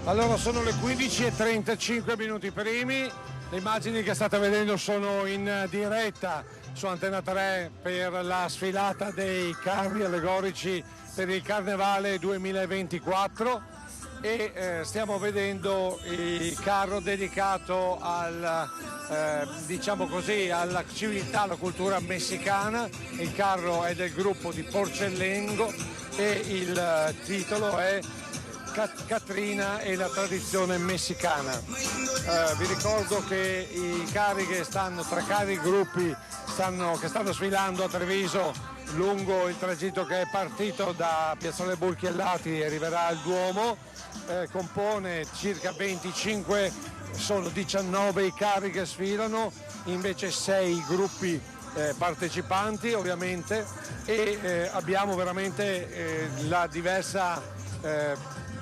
Allora sono le 15:35 minuti primi, le immagini che state vedendo sono in diretta su Antena 3 per la sfilata dei carri allegorici per il Carnevale 2024 e stiamo vedendo il carro dedicato diciamo così, alla civiltà, alla cultura messicana. Il carro è del gruppo di Porcellengo e il titolo è Catrina e la tradizione messicana. Vi ricordo che i carri che stanno, tre carri gruppi che stanno sfilando a Treviso lungo il tragitto che è partito da Piazzale Burchiellati e arriverà al Duomo, compone circa 25, sono 19 i carri che sfilano, invece 6 gruppi partecipanti ovviamente, e abbiamo veramente la diversa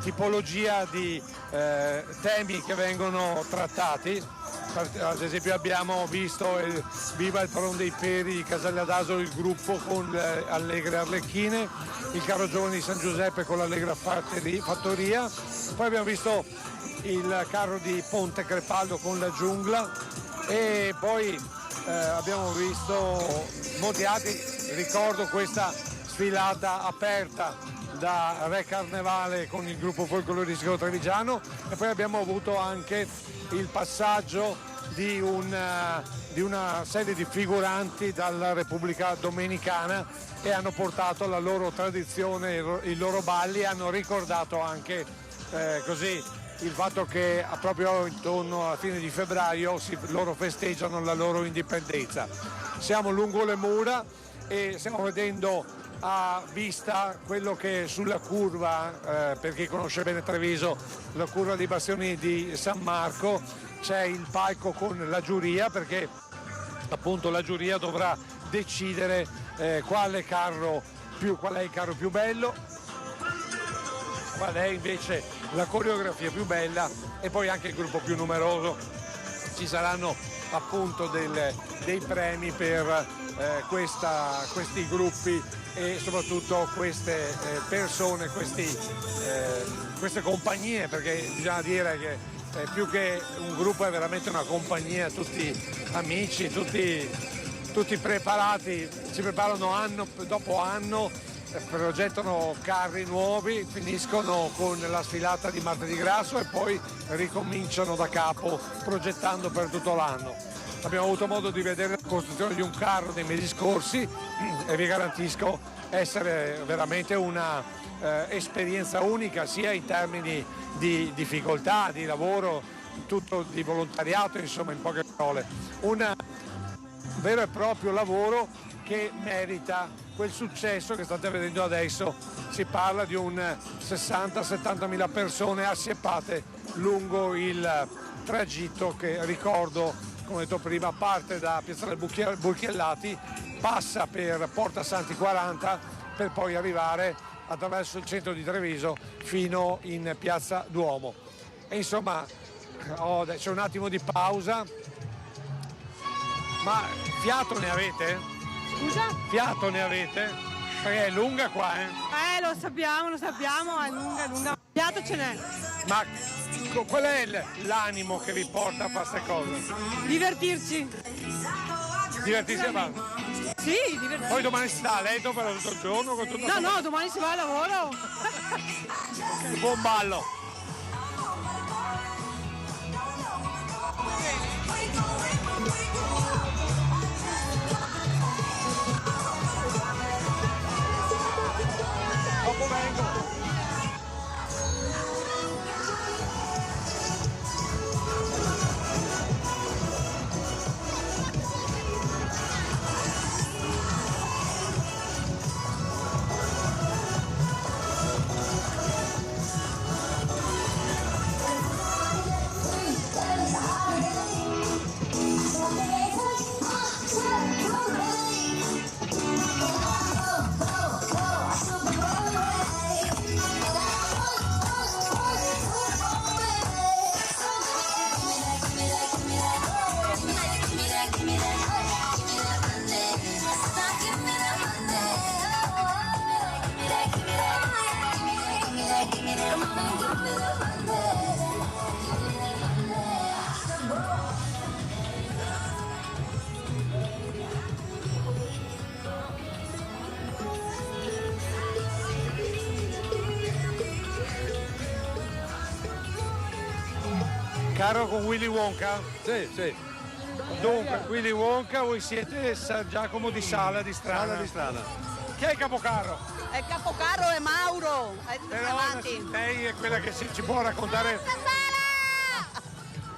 tipologia di temi che vengono trattati. Ad esempio abbiamo visto Viva il Paron dei Peri di Casella d'Asolo, il gruppo con le Allegre Arlecchine, il carro giovani di San Giuseppe con l'Allegra Fattoria, poi abbiamo visto il carro di Ponte Crepaldo con la Giungla e poi abbiamo visto molti altri. Ricordo questa sfilata aperta da Re Carnevale con il gruppo folcloristico trevigiano, e poi abbiamo avuto anche il passaggio di una serie di figuranti dalla Repubblica Dominicana e hanno portato la loro tradizione, i loro balli, e hanno ricordato anche così il fatto che proprio intorno alla fine di febbraio loro festeggiano la loro indipendenza. Siamo lungo le mura e stiamo vedendo a vista quello che sulla curva, per chi conosce bene Treviso, la curva dei Bastioni di San Marco, c'è il palco con la giuria, perché appunto la giuria dovrà decidere qual è il carro più bello, qual è invece la coreografia più bella e poi anche il gruppo più numeroso. Ci saranno appunto dei premi per questi gruppi e soprattutto queste persone, queste compagnie, perché bisogna dire che più che un gruppo è veramente una compagnia, tutti amici, tutti preparati, si preparano anno dopo anno, progettano carri nuovi, finiscono con la sfilata di Martedì Grasso e poi ricominciano da capo progettando per tutto l'anno. Abbiamo avuto modo di vedere la costruzione di un carro nei mesi scorsi e vi garantisco essere veramente una esperienza unica, sia in termini di difficoltà, di lavoro, tutto di volontariato, insomma, in poche parole. Un vero e proprio lavoro che merita quel successo che state vedendo adesso. Si parla di un 60-70 mila persone assiepate lungo il tragitto che, ricordo, come detto prima, parte da Piazzale Burchiellati, passa per Porta Santi 40 per poi arrivare attraverso il centro di Treviso fino in Piazza Duomo. E insomma, c'è un attimo di pausa, ma fiato ne avete? Scusa? Fiato ne avete? Perché è lunga qua, Lo sappiamo, è lunga. Fiato ce n'è. Ma qual è l'animo che vi porta a fare queste cose? Divertirci. Divertirsi a fare? Sì, divertirci. Poi domani si sta a letto per tutto il giorno? Con tutto No, domani si va al lavoro. Buon ballo! Dopo vengo! Carro con Willy Wonka? Sì, sì. Dunque, Willy Wonka, voi siete San Giacomo di Sala di Strada. Strada di strada. Chi è il capocarro? Il capocarro è Mauro. Però Avanti. lei è quella che ci può raccontare.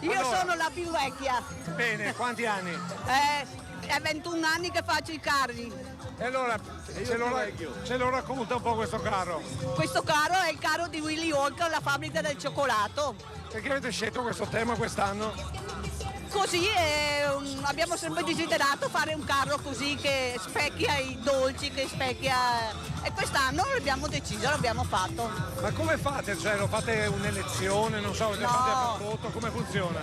Io Allora. sono la più vecchia. Bene, quanti anni? È 21 anni che faccio i carri. E allora ce lo racconta un po' questo carro. Questo carro è il carro di Willy Wonka, la fabbrica del cioccolato. Perché avete scelto questo tema quest'anno? Così abbiamo sempre desiderato fare un carro così che specchia i dolci, che specchia... E quest'anno l'abbiamo deciso, l'abbiamo fatto. Ma come fate? Cioè lo fate un'elezione, non so, avete fatto per voto, come funziona?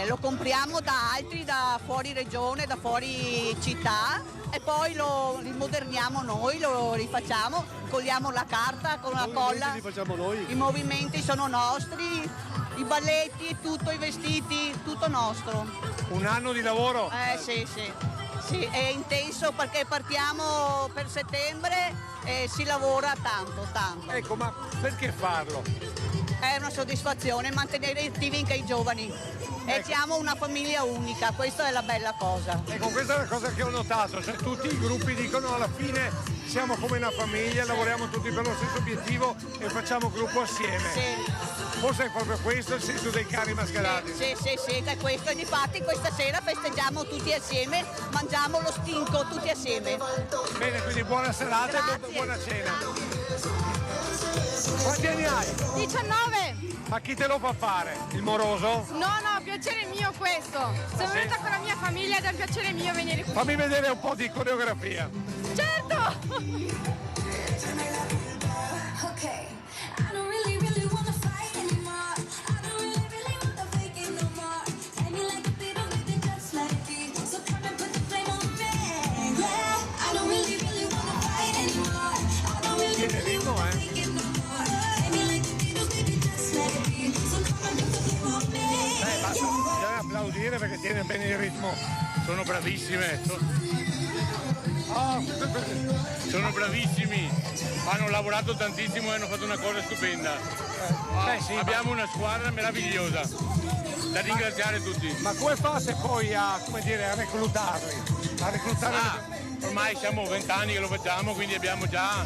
Lo compriamo da altri, da fuori regione, da fuori città e poi lo rimoderniamo noi, lo rifacciamo, cogliamo la carta con la colla. Li facciamo noi. I movimenti sono nostri, i balletti, tutto, i vestiti, tutto nostro. Un anno di lavoro? Sì, sì. Sì, è intenso perché partiamo per settembre e si lavora tanto, tanto. Ecco, ma perché farlo? È una soddisfazione mantenere attivi anche i giovani. E siamo una famiglia unica, questa è la bella cosa. Ecco, questa è la cosa che ho notato, cioè tutti i gruppi dicono alla fine siamo come una famiglia, lavoriamo tutti per lo stesso obiettivo e facciamo gruppo assieme. Sì. Forse è proprio questo il senso dei carri mascherati. Sì, è questo. E difatti questa sera festeggiamo tutti assieme, mangiamo lo stinco tutti assieme. Bene, quindi buona serata Grazie. e buona cena. Quanti anni hai? 19! Ma chi te lo fa fare? Il moroso? No, piacere mio questo. Sono Sì? venuta con la mia famiglia ed è un piacere mio venire qui. Fammi vedere un po' di coreografia. Certo! Okay, I don't really wanna fight anymore. I don't really wanna fake it no more. Take me like a little baby, just let it be. So come and put the flame on me. Yeah, I don't really wanna fight anymore. I don't really Tiene ritmo, wanna fake it no more. Take me like a little baby, just let it be. So come and put the flame on me. Basta, bisogna applaudire perché tiene bene il ritmo. Sono bravissime, Oh, sono bravissimi, hanno lavorato tantissimo e hanno fatto una cosa stupenda. sì, Abbiamo una squadra meravigliosa, da ringraziare tutti. ma come fate poi a, come dire, a reclutarli? A reclutare Ormai siamo 20 anni che lo facciamo, quindi abbiamo già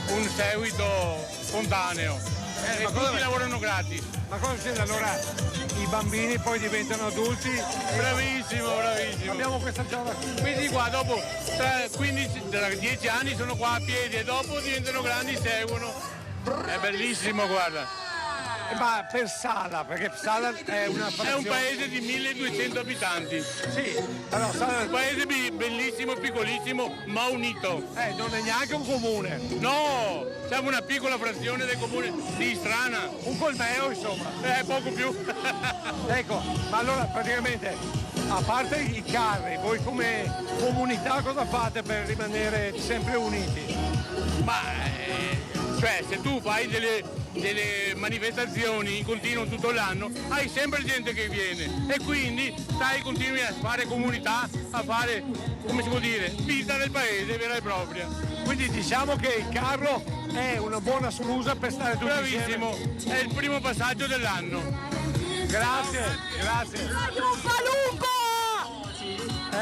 un seguito spontaneo. E ma cosa- tutti lavorano gratis. Ma cosa succede allora? I bambini poi diventano adulti? Bravissimo. Abbiamo questa giovane. Quindi qua dopo, tra 10 anni sono qua a piedi e dopo diventano grandi, seguono. È bellissimo, guarda. Ma per Sala, perché Sala è una È frazione. un paese di 1200 abitanti. Sì, allora Sala Un paese bellissimo, piccolissimo, ma unito. non è neanche un comune, No, siamo una piccola frazione del comune di Strana. un colmeo insomma. Poco più. Ecco, ma allora praticamente, a parte i carri, voi come comunità cosa fate per rimanere sempre uniti? Ma, cioè, se tu fai delle manifestazioni in continuo tutto l'anno, hai sempre gente che viene e quindi continui a fare comunità, a fare, come si può dire, vita del paese vera e propria. Quindi diciamo che il carro è una buona scusa per stare tutti Bravissimo, insieme. è il primo passaggio dell'anno. Grazie.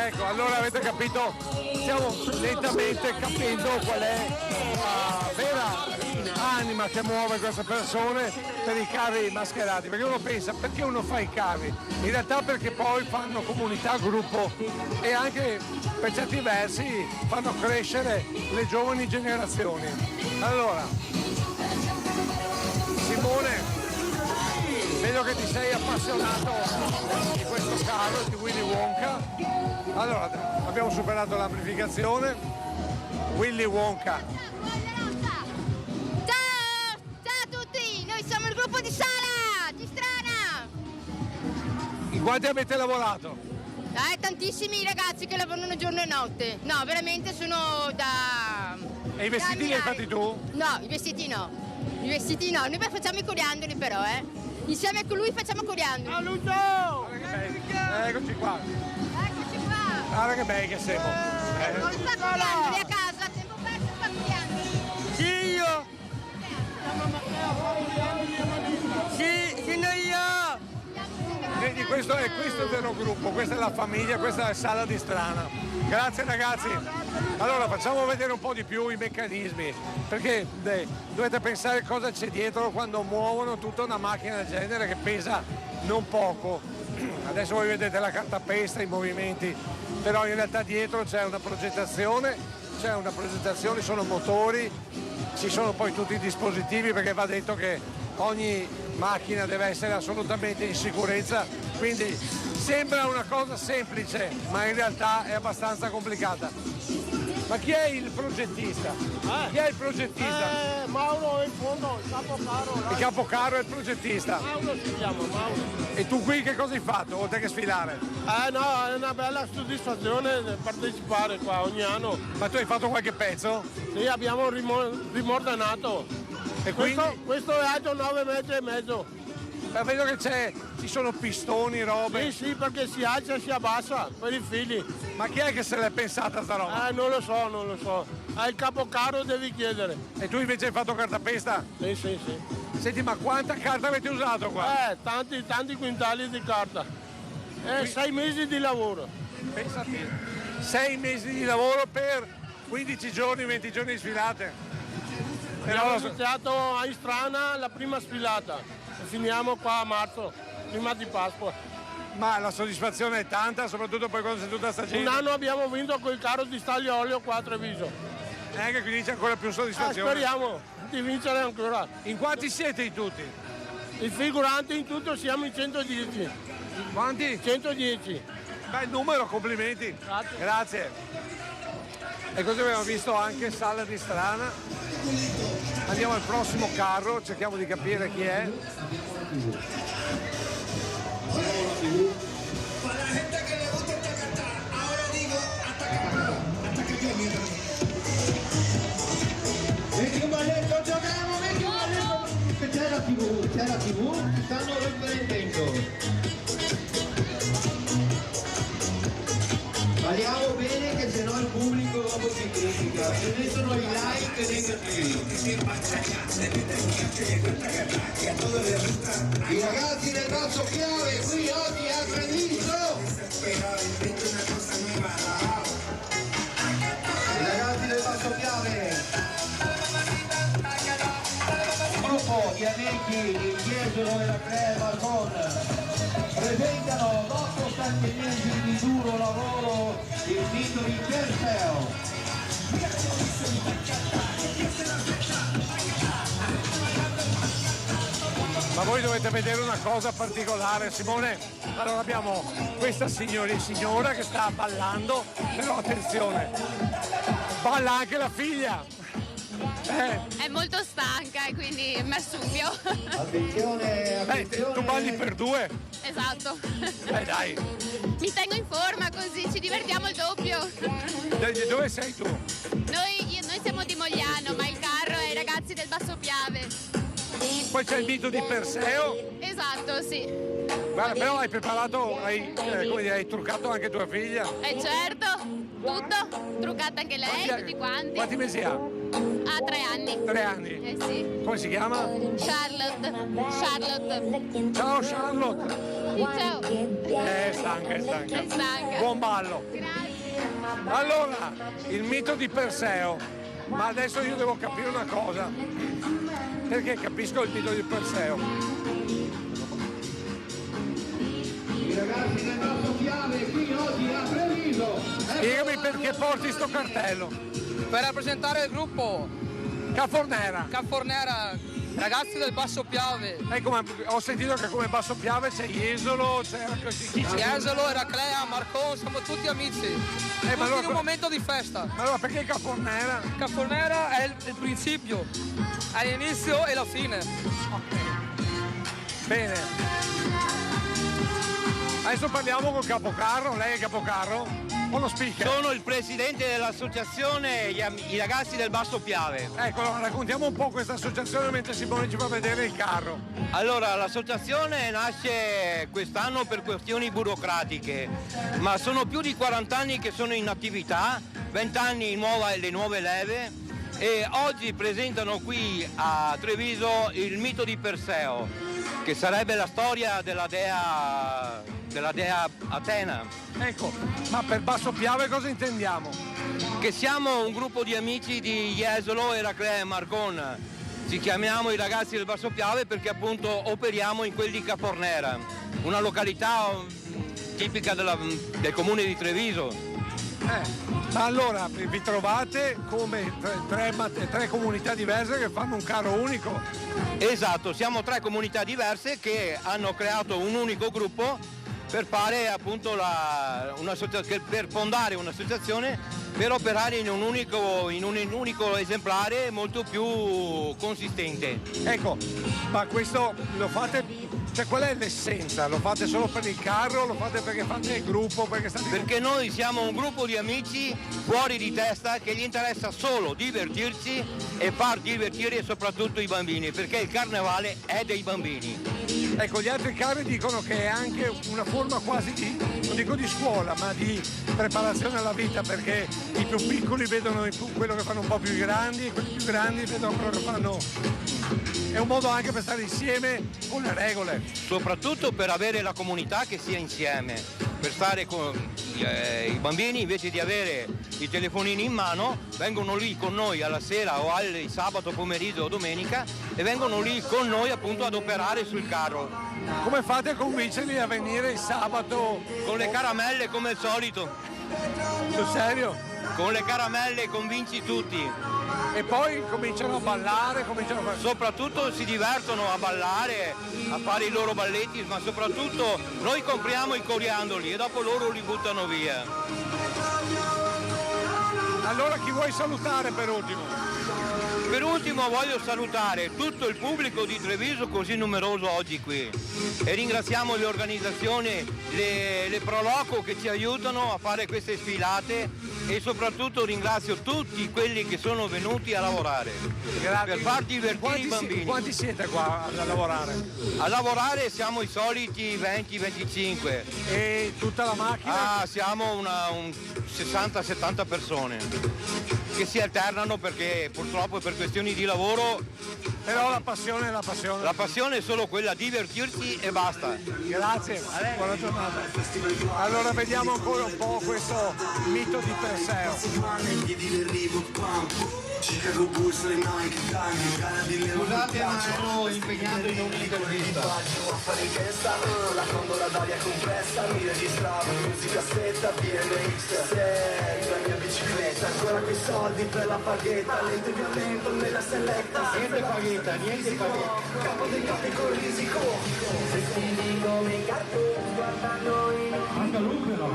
Ecco, allora avete capito, stiamo lentamente capendo qual è la vera anima che muove queste persone per i carri mascherati, perché uno pensa perché uno fa i carri, in realtà perché poi fanno comunità, gruppo e anche per certi versi fanno crescere le giovani generazioni. Allora, Simone, vedo che ti sei appassionato di questo carro, di Willy Wonka. Allora, abbiamo superato l'amplificazione. Willy Wonka. Ciao a tutti, noi siamo il gruppo di Sala, di Strana. In quanti avete lavorato? Tantissimi ragazzi che lavorano giorno e notte. No, veramente sono da... E i vestiti li hai fatti tu? No, i vestiti no. I vestiti no, noi facciamo i coriandoli però, Insieme con lui facciamo coriandoli. Guarda che belli. Eccoci qua. Eccoci qua. Guarda che belli che siamo. Non fa coriandoli a casa, a tempo perso fa coriandoli. Sì, io! Sì, noi io! Vedi, questo è il vero gruppo, questa è la famiglia, questa è Sala di Strana. Grazie ragazzi. Allora facciamo vedere un po' di più i meccanismi, perché dovete pensare cosa c'è dietro quando muovono tutta una macchina del genere che pesa non poco. Adesso voi vedete la cartapesta, i movimenti, però in realtà dietro c'è una progettazione, sono motori, ci sono poi tutti i dispositivi, perché va detto che ogni macchina deve essere assolutamente in sicurezza, quindi sembra una cosa semplice ma in realtà è abbastanza complicata. Ma chi è il progettista? Chi è il progettista? Mauro in fondo, il capocarro. Il capocarro è il progettista. Mauro si chiama, Mauro. E tu qui che cosa hai fatto oltre che sfilare? No, è una bella soddisfazione partecipare qua ogni anno. Ma tu hai fatto qualche pezzo? Sì, abbiamo rimordanato. E quindi? Questo è alto 9,5 metri. Vedo che ci sono pistoni, robe. Sì, perché si alza e si abbassa per i fili. Ma chi è che se l'è pensata sta roba? Non lo so. Al capocarro devi chiedere. E tu invece hai fatto cartapesta? Sì. Senti, ma quanta carta avete usato qua? Tanti quintali di carta. 6 mesi di lavoro. Pensati, 6 mesi di lavoro per 15 giorni, 20 giorni di sfilate. Abbiamo iniziato a Istrana la prima sfilata e finiamo qua a marzo, prima di Pasqua. Ma la soddisfazione è tanta, soprattutto poi quando c'è tutta sta gente. Un anno abbiamo vinto col carro di Staglio Olio qua a Treviso. Che quindi c'è ancora più soddisfazione. Speriamo di vincere ancora. In quanti siete in tutti? I figuranti in tutto siamo in 110. Quanti? 110. Bel numero, complimenti. Grazie. E così abbiamo visto anche Sala di Strana. Andiamo al prossimo carro, cerchiamo di capire chi è. Para la gente que le gusta esta cantar, ahora digo hasta que yo mierda. Metti un balletto, giochiamo, metti un balletto. C'è la TV, stanno riprendendo. Balliamo bene che sennò il pubblico dopo si critica, se mettono i like negativi. I ragazzi del Basso Piave qui oggi a Treviso. I ragazzi del Basso Piave. Il gruppo di amici di Jesolo e la Crea Balcon presentano dopo 7 mesi di duro lavoro il mito di Perseo. Ma voi dovete vedere una cosa particolare, Simone. Allora abbiamo questa signora che sta ballando, però attenzione, balla anche la figlia. È molto stanca e quindi mi assubio. Attenzione. Tu balli per due? Esatto. Dai. Mi tengo in forma così ci divertiamo il doppio. Dove sei tu? Noi siamo di Mogliano, ma il carro è i ragazzi del Basso Piave. Poi c'è il mito di Perseo. Esatto, sì. Guarda, però hai preparato, hai truccato anche tua figlia. Certo, tutto, truccata anche lei, tutti quanti. Quanti mesi ha? Ha 3 anni. 3 anni. Sì. Come si chiama? Charlotte. Ciao Charlotte. Ciao. È stanca. È stanca. Buon ballo. Grazie. Allora, il mito di Perseo. Ma adesso io devo capire una cosa. Perché capisco il mito di Perseo. I ragazzi del Basso Piave qui oggi a Treviso. Spiegami perché porti sto cartello. Per rappresentare il gruppo Cafornera. ragazzi del Basso Piave. Ho sentito che come Basso Piave c'è Jesolo, c'è Jesolo, Eraclea, Marcon, siamo tutti amici. Ma allora, in un momento di festa. Ma allora perché Cafornera? Cafornera è il principio, è l'inizio e la fine. Bene. Adesso parliamo col capocarro, lei è capocarro? o lo speaker? Sono il presidente dell'associazione I Ragazzi del Basso Piave. Ecco, raccontiamo un po' questa associazione mentre Simone ci fa vedere il carro. Allora, l'associazione nasce quest'anno per questioni burocratiche, ma sono più di 40 anni che sono in attività, 20 anni le nuove leve, e oggi presentano qui a Treviso il mito di Perseo, che sarebbe la storia della dea Atena. Ecco, ma per Basso Piave cosa intendiamo? Che siamo un gruppo di amici di Jesolo, Eraclea e Marcon. Ci chiamiamo I Ragazzi del Basso Piave perché appunto operiamo in quel di Capornera, una località tipica del comune di Treviso. Ma allora vi trovate come tre comunità diverse che fanno un carro unico? Esatto, siamo 3 comunità diverse che hanno creato un unico gruppo per fare appunto per fondare un'associazione per operare in un unico esemplare molto più consistente. Ecco, ma questo lo fate, cioè qual è l'essenza? Lo fate solo per il carro? Lo fate perché fate il gruppo? Perché noi siamo un gruppo di amici fuori di testa che gli interessa solo divertirci e far divertire soprattutto i bambini, perché il carnevale è dei bambini. Ecco, gli altri carri dicono che è anche una forma quasi di, non dico di scuola, ma di preparazione alla vita, perché i più piccoli vedono quello che fanno un po' più grandi, e quelli più grandi vedono quello che fanno. È un modo anche per stare insieme con le regole. Soprattutto per avere la comunità che sia insieme, per stare con i bambini, invece di avere i telefonini in mano, vengono lì con noi alla sera o al sabato pomeriggio o domenica e vengono lì con noi appunto ad operare sul carro. Come fate a convincerli a venire il sabato? Con le caramelle come al solito. Sul serio? Con le caramelle convinci tutti. E poi cominciano a ballare, soprattutto si divertono a ballare, a fare i loro balletti, ma soprattutto noi compriamo i coriandoli e dopo loro li buttano via. Allora chi vuoi salutare per ultimo? Per ultimo voglio salutare tutto il pubblico di Treviso così numeroso oggi qui e ringraziamo le organizzazioni, le Proloco che ci aiutano a fare queste sfilate e soprattutto ringrazio tutti quelli che sono venuti a lavorare per far divertire i bambini. Quanti siete qua a lavorare? A lavorare siamo i soliti 20-25. E tutta la macchina? Ah, siamo un 60-70 persone che si alternano perché purtroppo per questioni di lavoro. Però la passione è la passione. La passione è solo quella, divertirsi e basta. Grazie, buona giornata. Allora vediamo ancora un po' questo mito di Perseo. Scusate, ma sono impegnato in un'intervista. La gondola d'aria compressa, mi registravo in musicassetta BMX, la mia bicicletta, ancora quei soldi per la paghetta, lento e violento nella seletta. Niente paghetta, niente paghetta. Capo dei capi con risico, vestiti come i cartoni, guardando in Manca Lucero.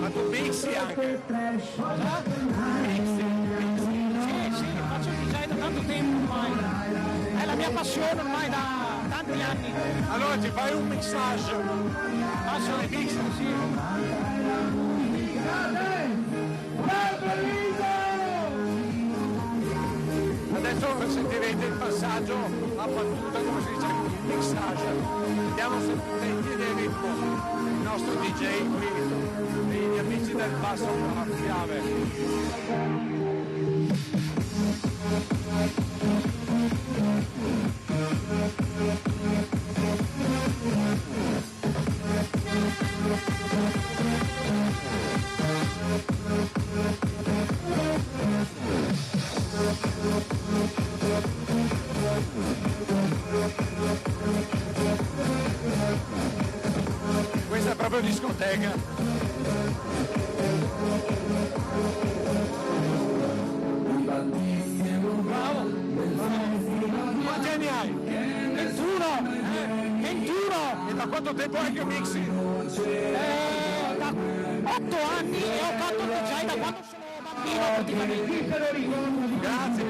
Ma tu mixi anche? Cosa? Mixi? Sì, faccio il DJ da tanto tempo ormai. È la mia passione ormai da tanti anni. Allora ti fai un mixage? Ah, sono i mix, sì. Adesso sentirete il passaggio a battuta, come si dice, il mixage. Vediamo se tiene il ritmo il nostro DJ qui, gli amici del Basso Piave. Questa è proprio discoteca. Bravo. Quanti anni hai? 21! 21! E da quanto tempo è che mixi? Da 8 anni e ho fatto il DJ da quando sono bambino praticamente. Grazie.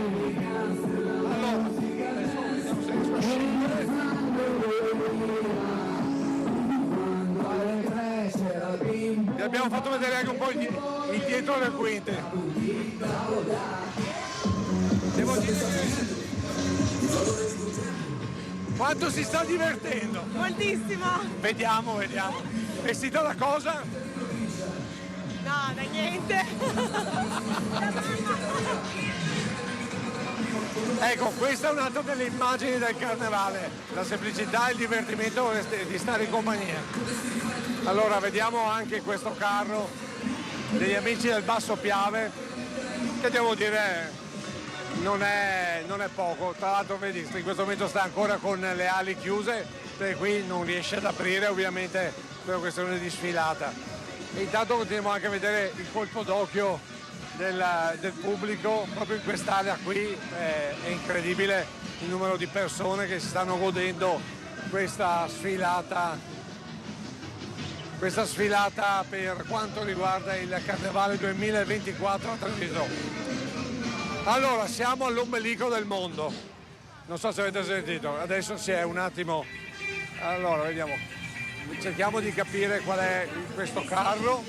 Allora, adesso Vi abbiamo fatto vedere anche un po' il dietro del quinte. Devo dire che quanto si sta divertendo. Moltissimo. Vediamo. Vestita da cosa? No, da niente. Ecco, questa è un'altra delle immagini del carnevale, la semplicità e il divertimento di stare in compagnia. Allora vediamo anche questo carro degli amici del Basso Piave, che devo dire non è poco. Tra l'altro vedi, in questo momento sta ancora con le ali chiuse, per cui non riesce ad aprire ovviamente per questione di sfilata. E intanto continuiamo anche a vedere il colpo d'occhio del pubblico proprio in quest'area qui. È incredibile il numero di persone che si stanno godendo questa sfilata per quanto riguarda il Carnevale 2024 a Treviso. Allora, siamo all'ombelico del mondo, non so se avete sentito, adesso si è un attimo, allora vediamo, cerchiamo di capire qual è questo carro.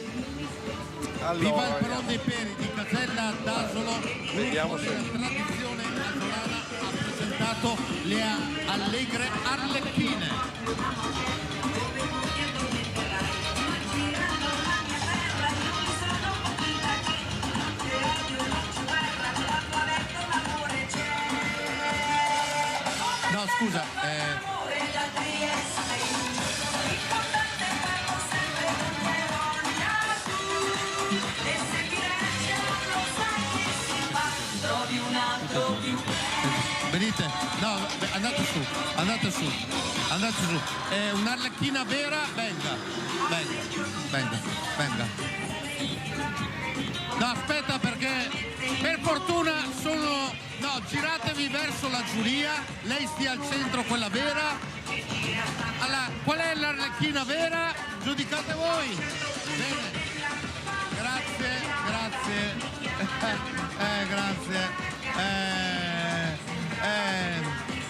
Allora, viva il Perron dei Peri di Casella d'Asolo, vediamo se la tradizione asolana ha presentato le allegre arlecchine. No, scusa, venite, no, andate su. Un'arlecchina vera, venga. No, aspetta, perché per fortuna no, giratevi verso la giuria, lei stia al centro, quella vera. Allora, qual è l'arlecchina vera? Giudicate voi. Bene. Grazie. Grazie.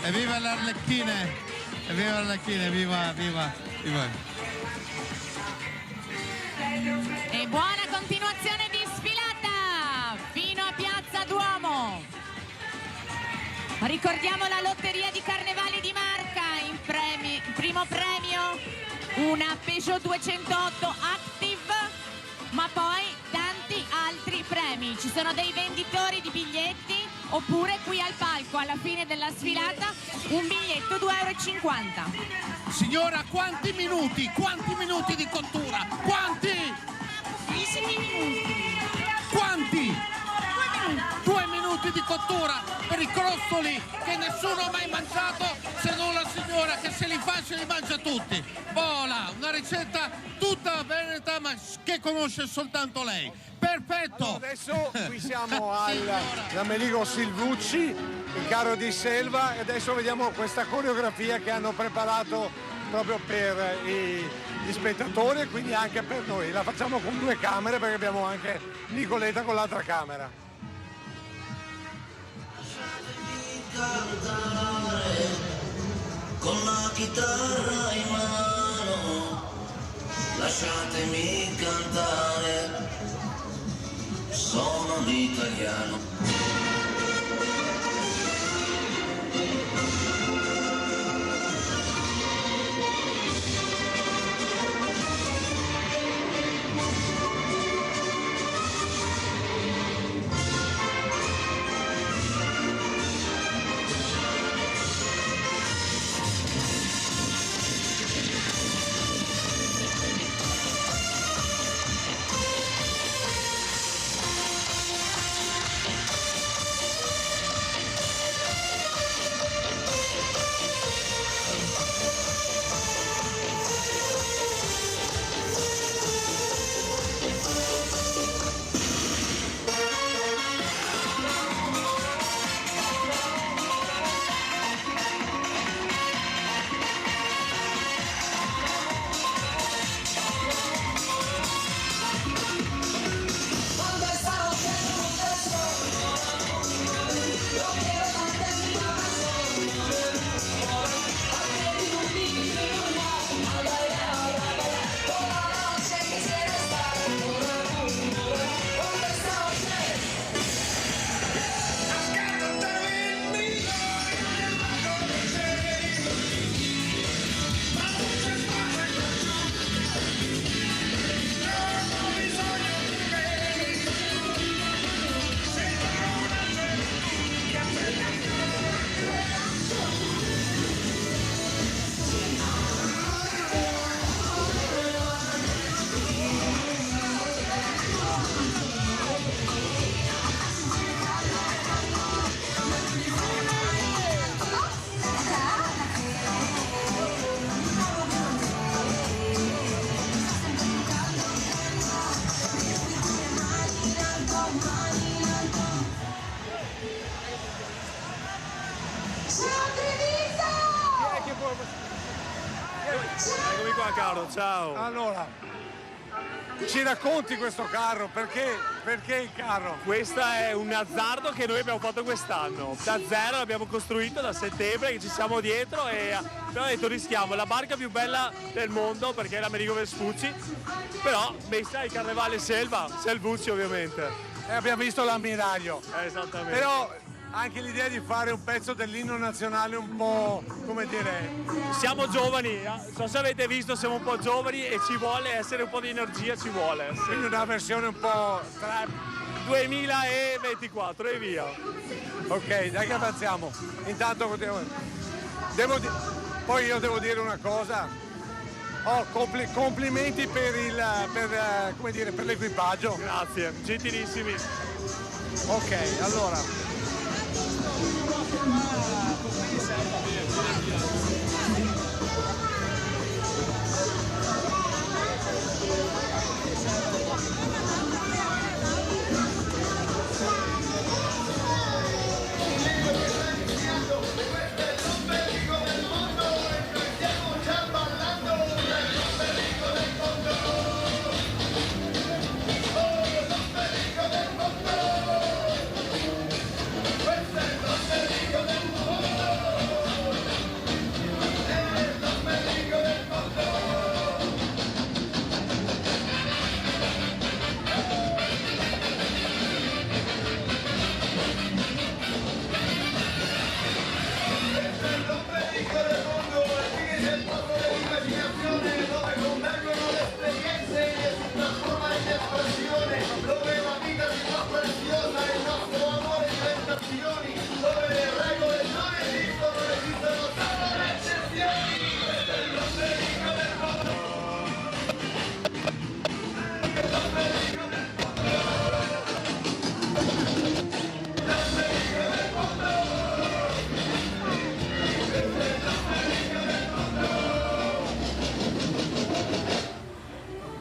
Evviva le arlecchine, viva. E buona continuazione di sfilata fino a Piazza Duomo. Ricordiamo la lotteria di Carnevale di Marca. In primo premio una Peugeot 208 Active, ma poi tanti altri premi. Ci sono dei venditori di biglietti, oppure qui al palco alla fine della sfilata un biglietto 2,50 €. Signora, quanti minuti di cottura? Quanti? 2 minuti di cottura per i crostoli che nessuno ha mai mangiato, se non la signora che se li fa, se li mangia tutti. Vola, una ricetta tutta veneta, ma che conosce soltanto lei. Perfetto. Allora, adesso qui siamo all'Amelico Silvucci, il carro di Selva, e adesso vediamo questa coreografia che hanno preparato proprio per gli spettatori e quindi anche per noi. La facciamo con 2 camere perché abbiamo anche Nicoletta con l'altra camera. Cantare con la chitarra in mano, lasciatemi cantare, sono un italiano. ciao. Allora, ci racconti questo carro? Perché il carro? Questo è un azzardo che noi abbiamo fatto quest'anno. Da zero l'abbiamo costruito da settembre, che ci siamo dietro e abbiamo detto rischiamo la barca più bella del mondo perché è l'Americo Vespucci, però messa ai Carnevale Selvucci ovviamente. E abbiamo visto l'ammiraglio. Esattamente. Però anche l'idea di fare un pezzo dell'inno nazionale un po', come dire... Siamo giovani, non so se avete visto, siamo un po' giovani e ci vuole essere un po' di energia, ci vuole. Quindi una versione un po' 2024 e via. Ok, dai che avanziamo. Intanto poi io devo dire una cosa. Complimenti per l'equipaggio. Grazie, gentilissimi. Ok, allora.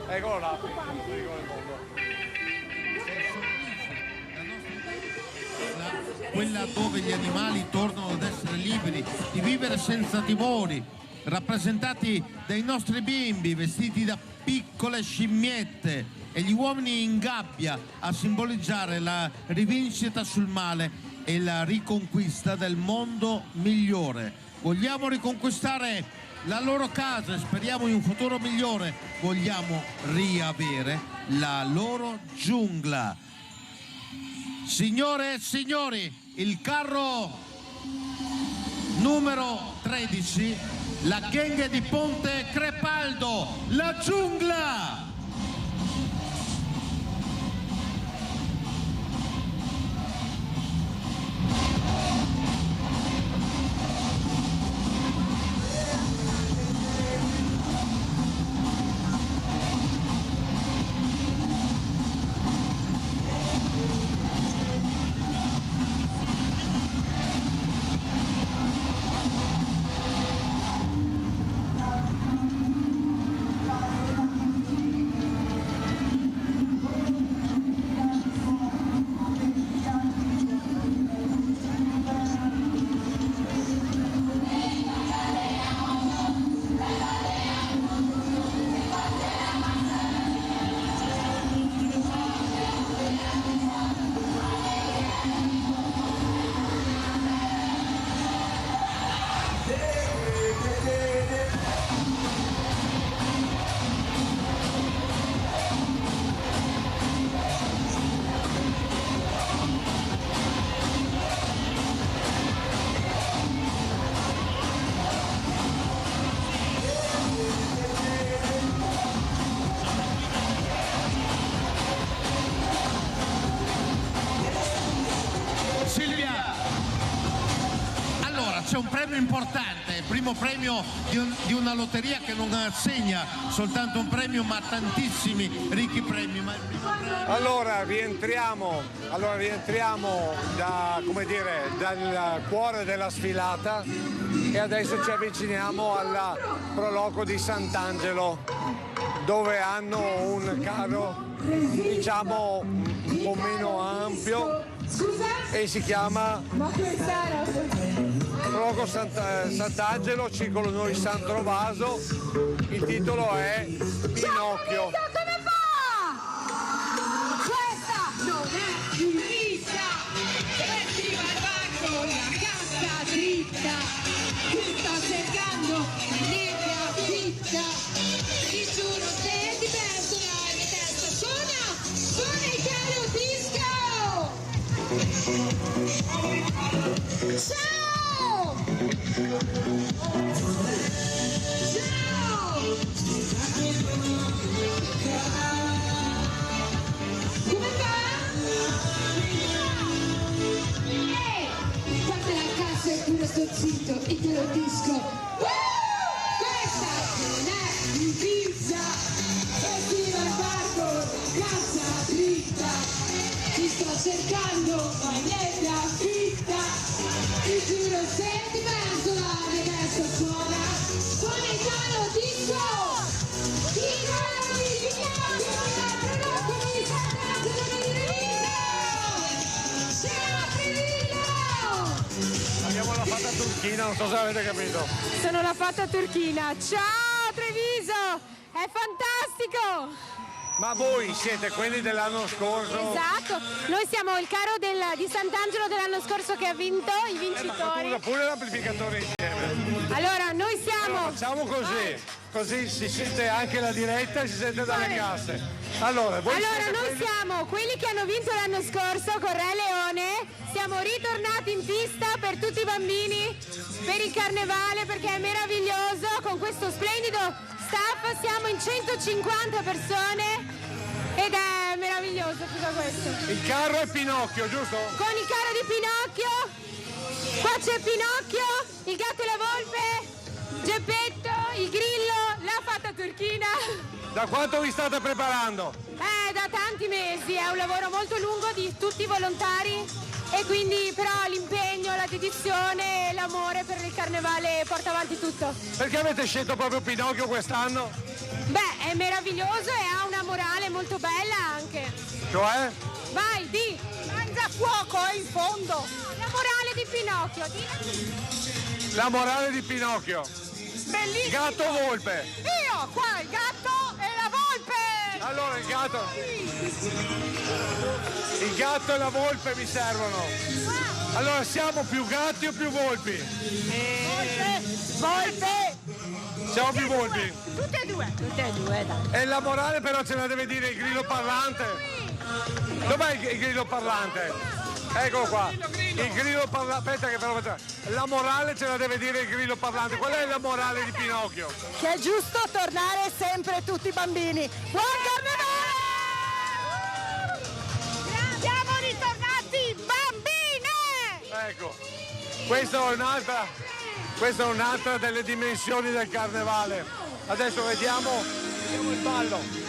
Eccolo là, quella dove gli animali tornano ad essere liberi di vivere senza timori, rappresentati dai nostri bimbi vestiti da piccole scimmiette e gli uomini in gabbia a simboleggiare la rivincita sul male e la riconquista del mondo migliore. Vogliamo riconquistare la loro casa e speriamo in un futuro migliore. Vogliamo riavere la loro giungla. Signore e signori, il carro numero 13, la gang di Ponte Crepaldo, la giungla! C'è un premio importante, il primo premio di una lotteria che non assegna soltanto un premio ma tantissimi ricchi premi. Ma il primo premio... Allora rientriamo dal cuore della sfilata e adesso ci avviciniamo al proloco di Sant'Angelo, dove hanno un carro diciamo un po' meno ampio e si chiama Rogo Sant'Angelo, Circolo Noi San Trovaso. Il titolo è Pinocchio. Come fa? Questa non è divisa, metti al banco la cassa dritta, ti sto cercando la nebbia fitta, ti giuro se ti penso la mia testa suona il caro disco. Ciao! Come va? Parte la cassa e pure sto zitto e te lo disco. Questa non è di pizza, e ti va al barco la cassa dritta, ti sto cercando ma nebbia fitta, ti giuro se ti penso la mia testa suona il caro disco. Abbiamo la fatta turchina, non so se avete capito. Sono la fatta turchina. Ciao Treviso! È fantastico! Ma voi siete quelli dell'anno scorso? Esatto, noi siamo il caro di Sant'Angelo dell'anno scorso che ha vinto, i vincitori. Ma pure l'amplificatore insieme. Allora, noi siamo... Allora, facciamo così, così si sente anche la diretta e si sente dalle casse. Allora, noi siamo quelli che hanno vinto l'anno scorso con Re Leone, siamo ritornati in pista per tutti i bambini, per il carnevale, perché è meraviglioso, con questo splendido staff, siamo in 150 persone ed è meraviglioso tutto questo. Il carro è Pinocchio, giusto? Con il carro di Pinocchio, qua c'è Pinocchio, il gatto e la volpe, Geppetto, il grillo, la fatta turchina. Da quanto vi state preparando? Da tanti mesi, è un lavoro molto lungo di tutti i volontari e quindi però l'impegno, la dedizione e l'amore per il carnevale porta avanti tutto. Perché avete scelto proprio Pinocchio quest'anno? Beh, è meraviglioso e ha una morale molto bella anche. Cioè? Vai, di! Mangia fuoco, è in fondo! La morale di Pinocchio, di! La morale di Pinocchio. Bellissimo! Gatto o volpe? Io, qua il gatto e la volpe! Allora il gatto e la volpe mi servono. Allora siamo più gatti o più volpi? Volpe! Siamo più volpi? Tutte e due, dai. E la morale però ce la deve dire il grillo parlante. Dov'è il grillo parlante? Eccolo qua. Il grillo parlante. Aspetta che però la morale ce la deve dire il grillo parlante. Qual è la morale di Pinocchio? Che è giusto tornare sempre tutti i bambini. Buon carnevale! Siamo ritornati bambine! Ecco, questa è un'altra delle dimensioni del carnevale. Adesso vediamo il ballo.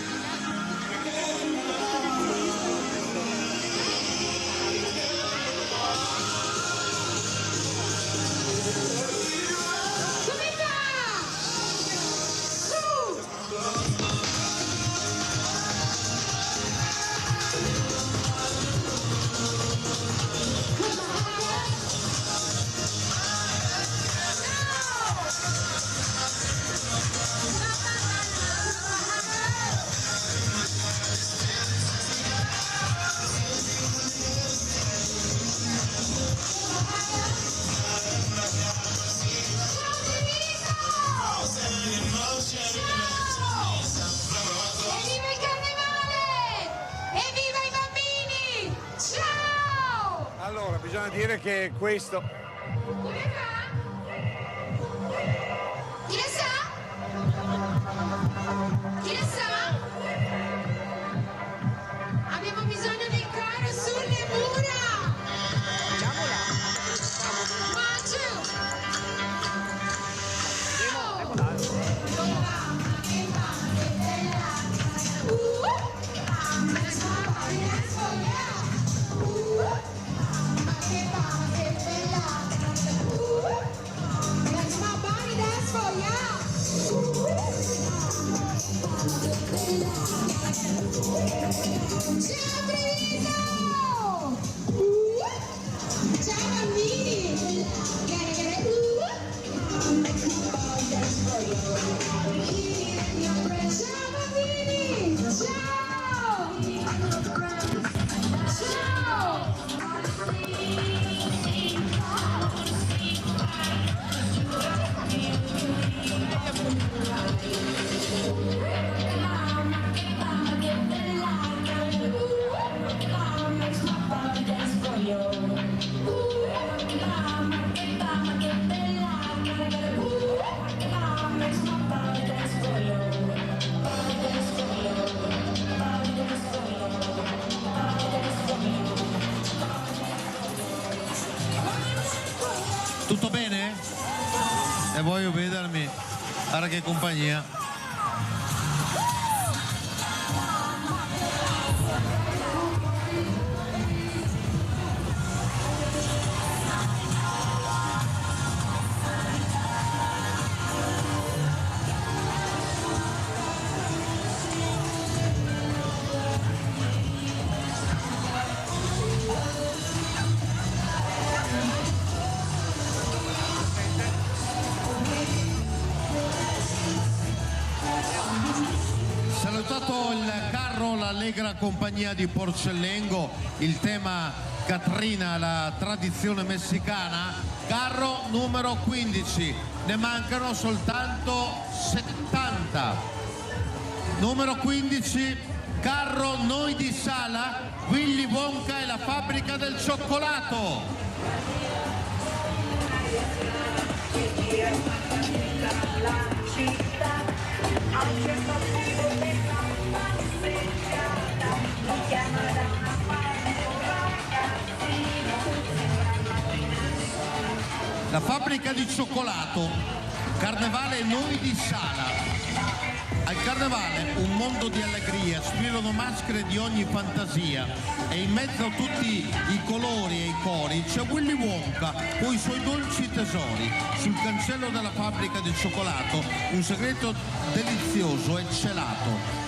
Evviva il carnevale! Evviva i bambini! Ciao! Allora, bisogna dire che questo... Come va? Chi ne sa? Chi ne sa? Abbiamo bisogno del caro sulle mura! Facciamola! Ma giù! Ciao Treviso! Tutto bene? E voglio vedermi. Guarda che compagnia. Salutato il carro, l'allegra compagnia di Porcellengo, il tema Catrina, la tradizione messicana, carro numero 15, ne mancano soltanto 70. Numero 15, carro Noi di Sala, Willy Wonka e la fabbrica del cioccolato. La fabbrica di cioccolato, carnevale Noi di Sala. Al carnevale un mondo di allegria, sfilano maschere di ogni fantasia e in mezzo a tutti i colori e i cori c'è Willy Wonka con i suoi dolci tesori. Sul cancello della fabbrica di cioccolato un segreto delizioso e celato.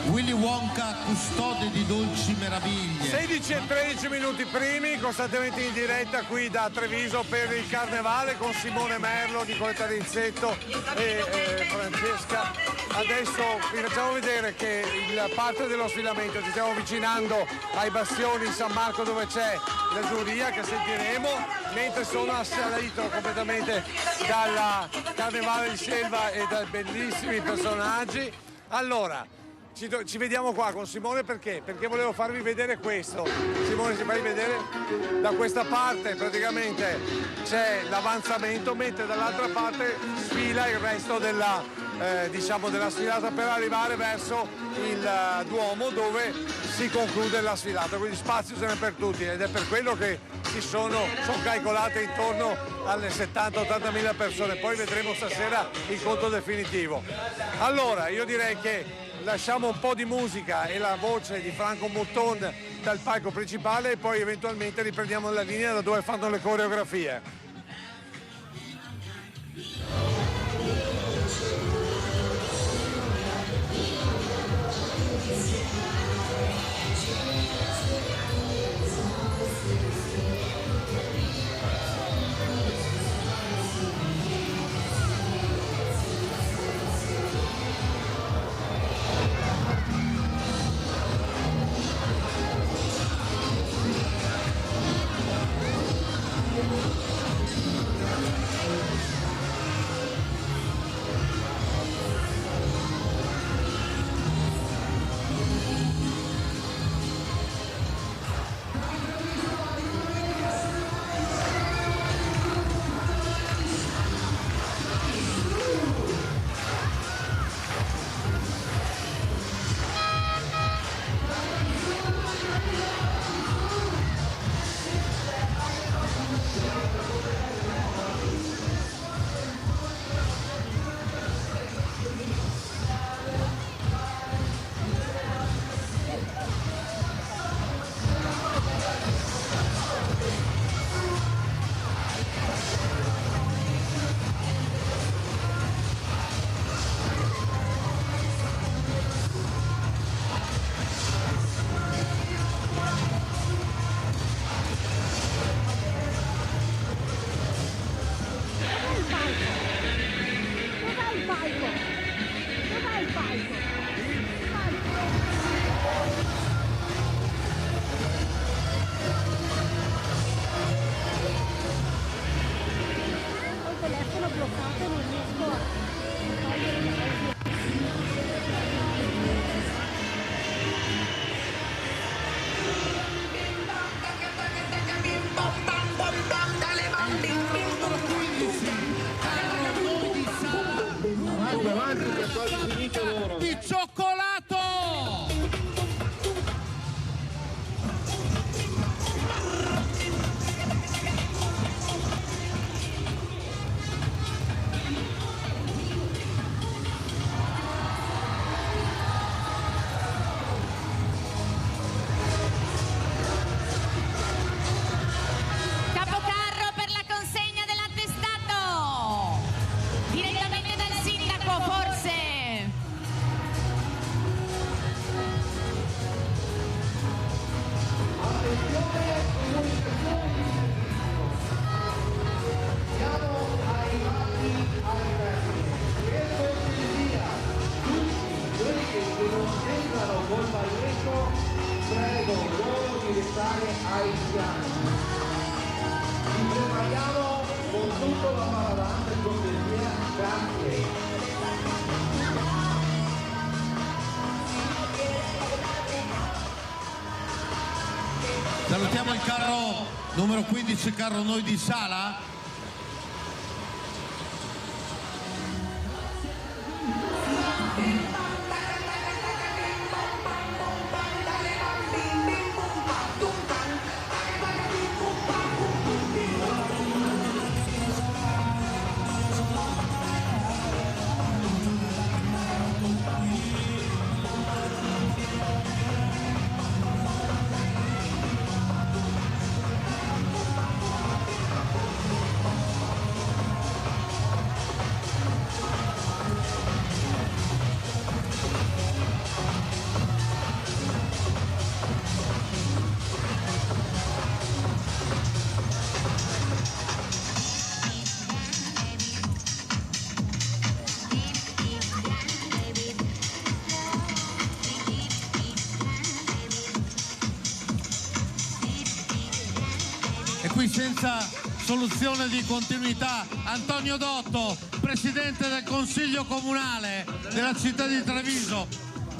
Willy Wonka, custode di dolci meraviglie. 16 e 13 minuti primi, costantemente in diretta qui da Treviso per il Carnevale con Simone Merlo, Nicoletta Rizzetto e Francesca. Adesso vi facciamo vedere che il parte dello sfilamento, ci stiamo avvicinando ai bastioni in San Marco dove c'è la giuria che sentiremo, mentre sono assalito completamente dal Carnevale di Selva e dai bellissimi personaggi. Allora, ci vediamo qua con Simone perché? Perché volevo farvi vedere questo. Simone, ci fai vedere? Da questa parte praticamente c'è l'avanzamento, mentre dall'altra parte sfila il resto della, della sfilata per arrivare verso il Duomo dove si conclude la sfilata. Quindi spazio ce n'è per tutti ed è per quello che sono calcolate intorno alle 70-80 mila persone. Poi vedremo stasera il conto definitivo. Allora, io direi che lasciamo un po' di musica e la voce di Franco Mutton dal palco principale e poi eventualmente riprendiamo la linea da dove fanno le coreografie. Siamo arrivati al termine. Per cortesia, tutti quelli che non entrano col balletto, prego loro di restare ai fianchi. Ci prepariamo con tutto la paradante per cortesia, grazie. Salutiamo il carro numero 15, carro Noi di Sala. Qui senza soluzione di continuità, Antonio Dotto, presidente del Consiglio Comunale della città di Treviso.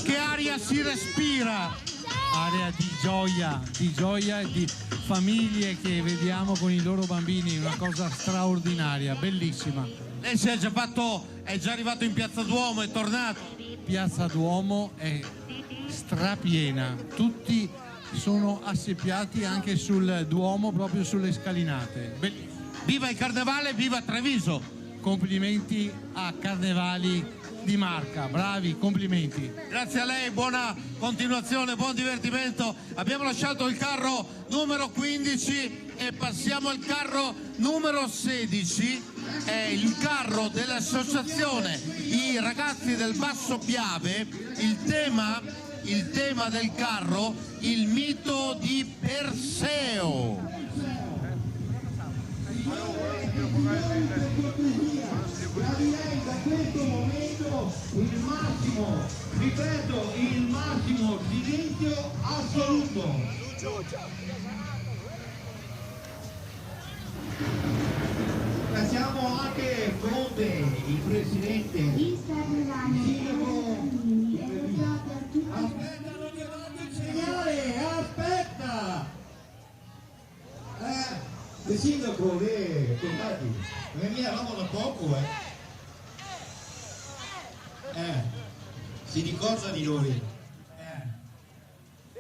Che aria si respira? Area di gioia e di famiglie che vediamo con i loro bambini, una cosa straordinaria, bellissima. Lei è già arrivato in Piazza Duomo, è tornato? Piazza Duomo è strapiena, tutti sono asseppiati anche sul Duomo, proprio sulle scalinate. Viva il Carnevale, viva Treviso! Complimenti a Carnevali di Marca, bravi, complimenti. Grazie a lei, buona continuazione, buon divertimento. Abbiamo lasciato il carro numero 15 e passiamo al carro numero 16. È il carro dell'associazione I Ragazzi del Basso Piave. Il tema del carro, il mito di Perseo. Gradirei da questo momento il massimo silenzio assoluto. Siamo anche Conte, il presidente, il sindaco. Aspetta, non ti mando il segnale, aspetta! Il sindaco, contatti, perché mi eravamo da poco, si ricorda di noi.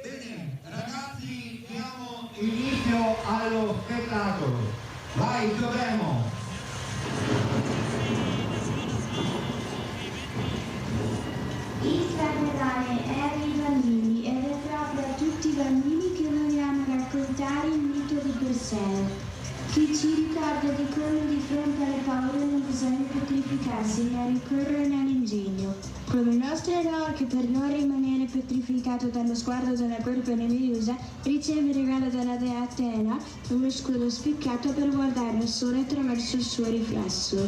Bene, ragazzi, diamo inizio allo spettacolo. Vai, giochiamo! Il Carnevale è ai bambini ed è proprio a tutti i bambini che vogliamo raccontare il mito di Perseo, che ci ricorda di come di fronte alle paure non bisogna petrificarsi ma ricorrere all'ingegno. Come il nostro eroe che per non rimanere petrificato dallo sguardo della colpevole Medusa riceve il regalo dalla dea Atena, uno scudo spiccato per guardare il sole attraverso il suo riflesso.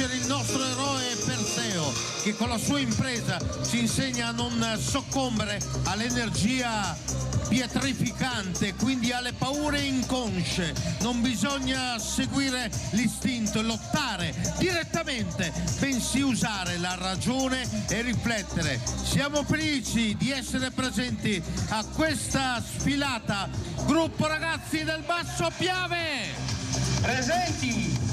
conoscere il nostro eroe Perseo, che con la sua impresa ci insegna a non soccombere all'energia pietrificante, quindi alle paure inconsce. Non bisogna seguire l'istinto e lottare direttamente, bensì usare la ragione e riflettere. Siamo felici di essere presenti a questa sfilata. Gruppo Ragazzi del Basso Piave, presenti!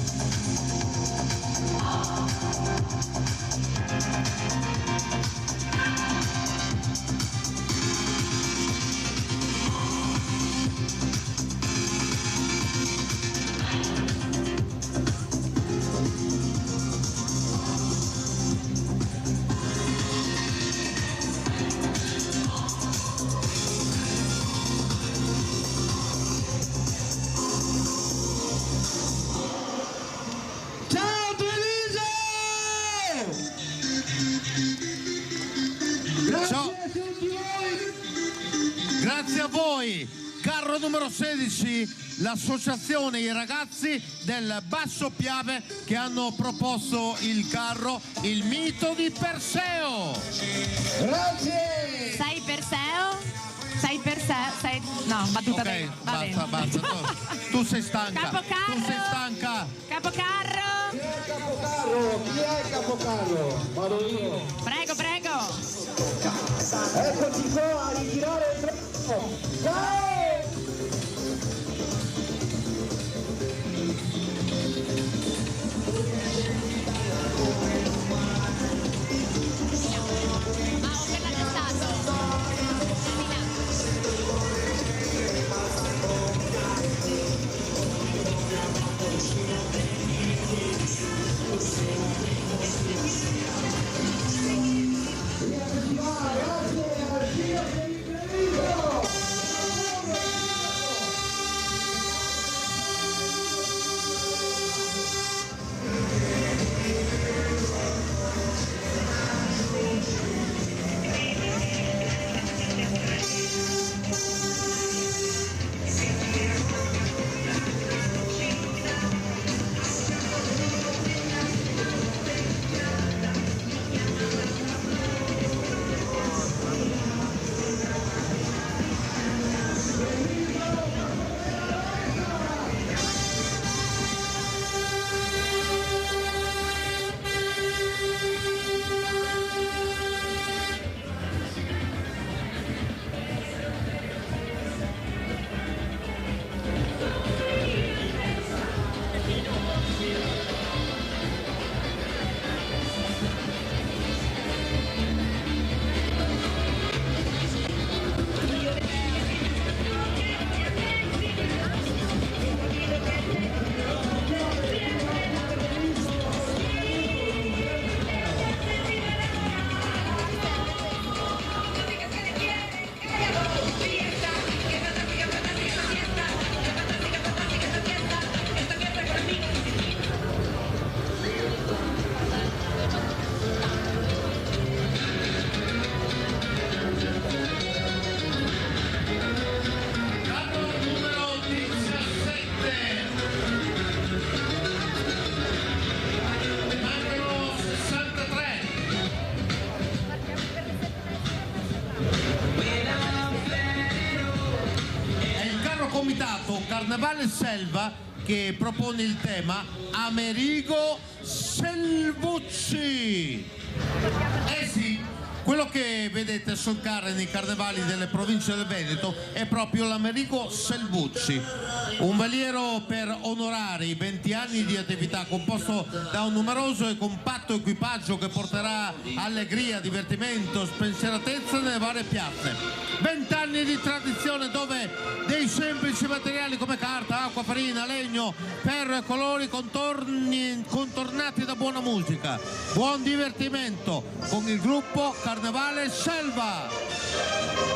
Grazie a voi, carro numero 16, l'associazione I Ragazzi del Basso Piave che hanno proposto il carro Il mito di Perseo. Grazie! Sei Perseo? Sei Perseo? Sei... No, battuta Ok, bene. basta. Tu sei stanca. Capocarro! Tu sei stanca. Capocarro! Chi è il capocarro? Chi è il capocarro? Vado io. Prego. Eccoci qua a ritirare il treno. Ciao! Carnevale Selva che propone il tema Amerigo Selvucci. Sì, quello che vedete solcare nei carnevali delle province del Veneto è proprio l'Amerigo Selvucci, un veliero per onorare i 20 anni di attività composto da un numeroso e compatto equipaggio che porterà allegria, divertimento, spensieratezza nelle varie piazze. 20 anni di tradizione dove dei semplici materiali come carta, acqua, farina, legno, ferro e colori contornati da buona musica. Buon divertimento con il gruppo Carnevale Selva!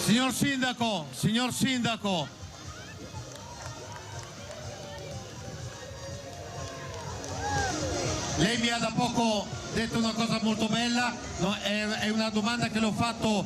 Signor Sindaco, lei mi ha da poco detto una cosa molto bella, no? È una domanda che le ho fatto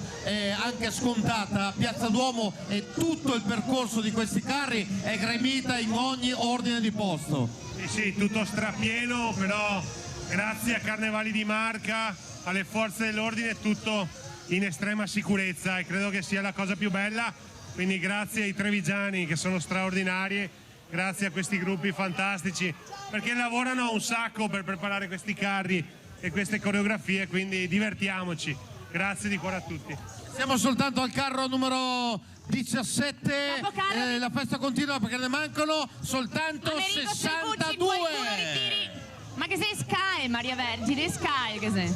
anche scontata. Piazza Duomo e tutto il percorso di questi carri è gremita in ogni ordine di posto. Sì, tutto strapieno, però grazie a Carnevali di Marca, alle forze dell'ordine, tutto in estrema sicurezza e credo che sia la cosa più bella, quindi grazie ai trevigiani che sono straordinari, grazie a questi gruppi fantastici perché lavorano un sacco per preparare questi carri e queste coreografie, quindi divertiamoci, grazie di cuore a tutti. Siamo soltanto al carro numero 17, la festa continua perché ne mancano soltanto Americo 62. Ma che sei Sky, Maria Vergine, Sky che sei?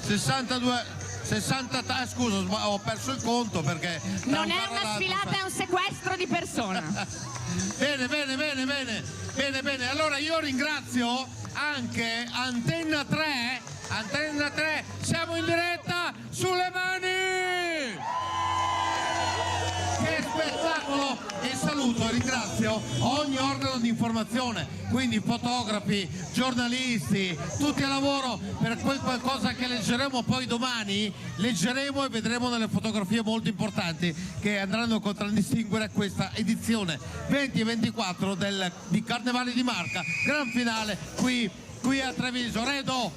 62, 60, scusa, ho perso il conto perché... Non è una sfilata, è un sequestro di persona. Bene, allora io ringrazio anche Antenna 3, siamo in diretta sulle mani! Che spettacolo! E saluto e ringrazio ogni organo di informazione, quindi fotografi, giornalisti, tutti a lavoro per quel qualcosa che leggeremo poi domani, leggeremo e vedremo nelle fotografie molto importanti che andranno a contraddistinguere questa edizione 20 e 24 di Carnevale di Marca, gran finale qui a Treviso. Redo!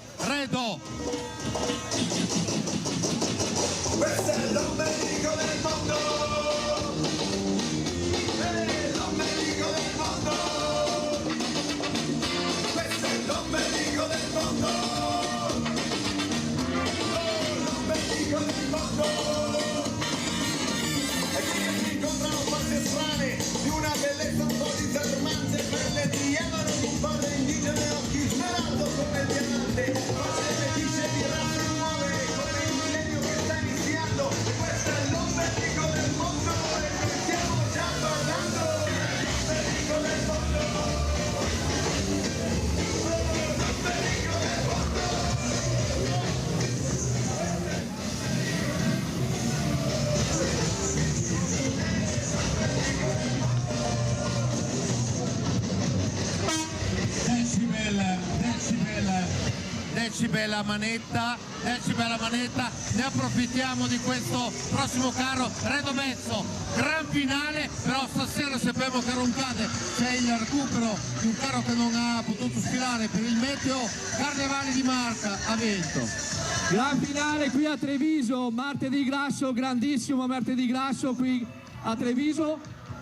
Questo è l'ombelico del mondo! L'ombelico del mondo! Questo è l'ombelico del mondo! L'ombelico del mondo! E qui si incontrano forze strane di una bellezza un po' disarmante, perle di Evano, un padre indigene, occhi smeraldo come il diamante, facce fetice di razze nuove come il millennio che sta iniziando. E questo è l'ombelico del mondo e noi stiamo già parlando l'ombelico del mondo. L'ombelico del mondo. Decibel manetta, ne approfittiamo di questo prossimo carro, Redo Mezzo, gran finale, però stasera sappiamo che roncate, c'è il recupero di un carro che non ha potuto sfilare per il meteo, Carnevali di Marca a vento. Gran finale qui a Treviso, martedì grasso, grandissimo martedì grasso qui a Treviso,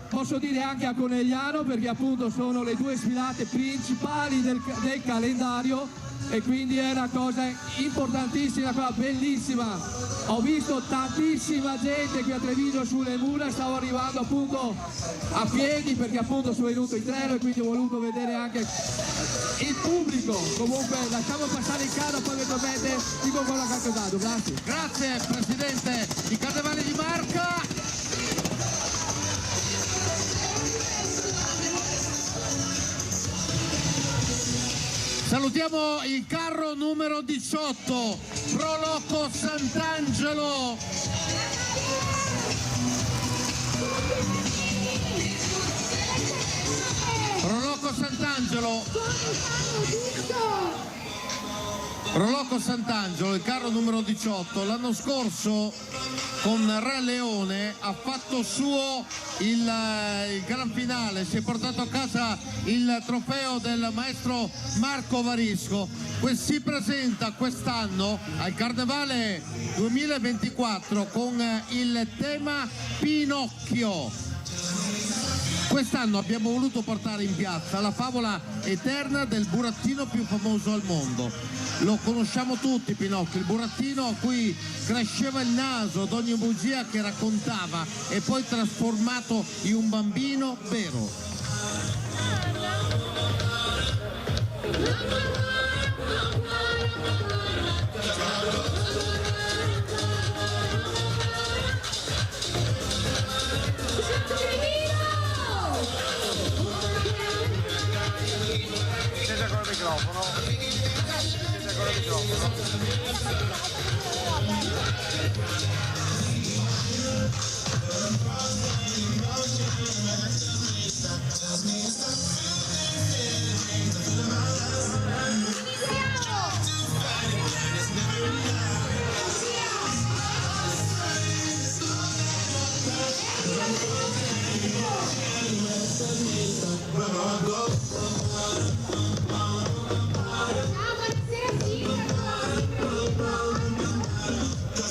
posso dire anche a Conegliano perché appunto sono le due sfilate principali del calendario e quindi è una cosa importantissima, una cosa bellissima. Ho visto tantissima gente qui a Treviso sulle mura, stavo arrivando appunto a piedi perché appunto sono venuto in treno e quindi ho voluto vedere anche il pubblico. Comunque lasciamo passare il carro, poi eventualmente dico quello che ha dato. Grazie. Grazie Presidente di Carnevale di Marca. Salutiamo il carro numero 18, Proloco Sant'Angelo. Proloco Sant'Angelo, il carro numero 18, l'anno scorso con Re Leone ha fatto suo il gran finale, si è portato a casa il trofeo del maestro Marco Varisco. Si presenta quest'anno al Carnevale 2024 con il tema Pinocchio. Quest'anno abbiamo voluto portare in piazza la favola eterna del burattino più famoso al mondo. Lo conosciamo tutti Pinocchio, il burattino a cui cresceva il naso ad ogni bugia che raccontava e poi trasformato in un bambino vero.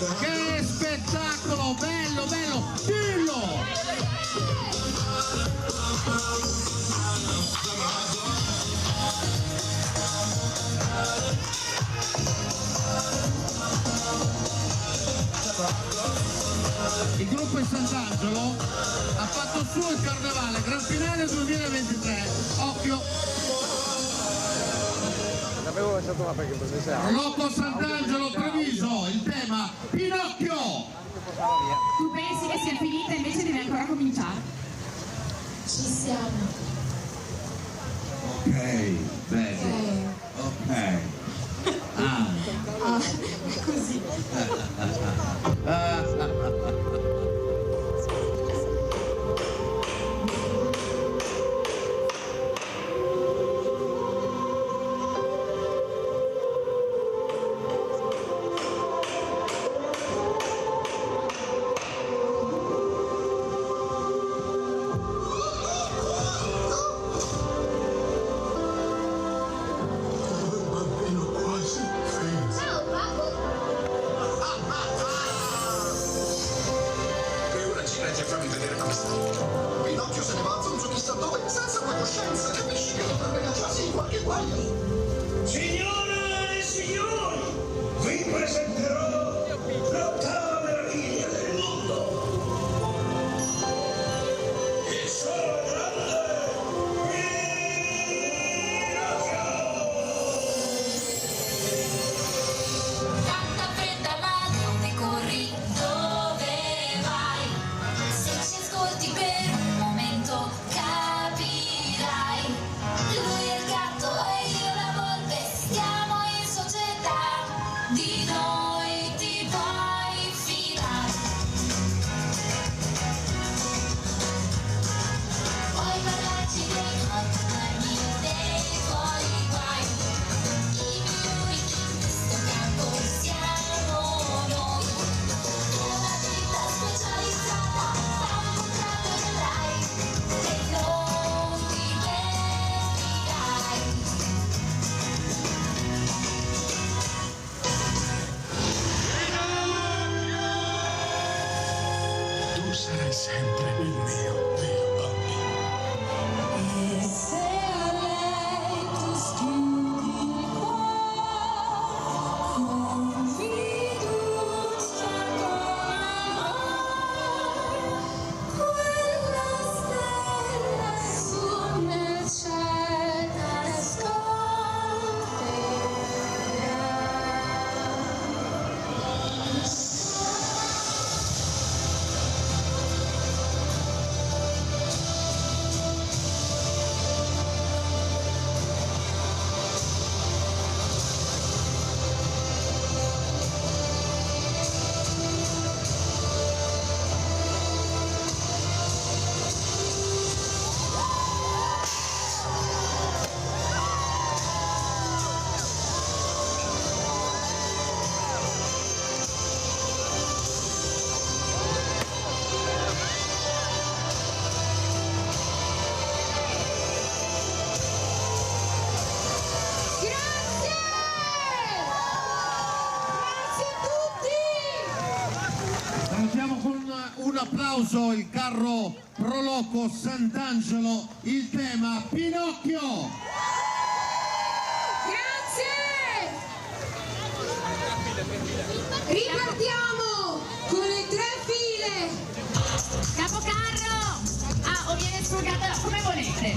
Che spettacolo, bello, bello, dillo! Il gruppo di Sant'Angelo ha fatto su il carnevale, gran finale 2023, occhio! L'avevo lasciato là perché Rocco Sant'Angelo Treviso, il tema Pinocchio! Tu pensi che sia finita, invece devi ancora cominciare. Ci siamo. Ok, bene, ok. Ah, Così. Ciao, Paco! E ora girati e fammi vedere come stai. Pinocchio se ne va a zonzo chissà dove, senza conoscenza, capisci che dovrebbe lanciarsi in qualche guaio. Signore e signori, vi presenterò l'ottava meraviglia del mondo. Il solo grande Tanta fretta ma dove corri, dove vai? Se ci ascolti per un momento capirai. Lui è il gatto e io la volpe, stiamo in società, di noi ti puoi fidare. Puoi parlarci dei tuoi problemi, dei tuoi guai. I migliori in questo campo siamo noi. Una vita specializzata, da un contratto vedrai che non ti pentirai. Tu sarai sempre il mio vero bambino. E se a lei tu schiudi il cuore, con fiducia come amore, quella stella su nel cielo Salutiamo con un applauso il carro Proloco Sant'Angelo, il tema Pinocchio! Grazie! Ripartiamo con le 3 file! Capocarro! O viene sfogata come volete.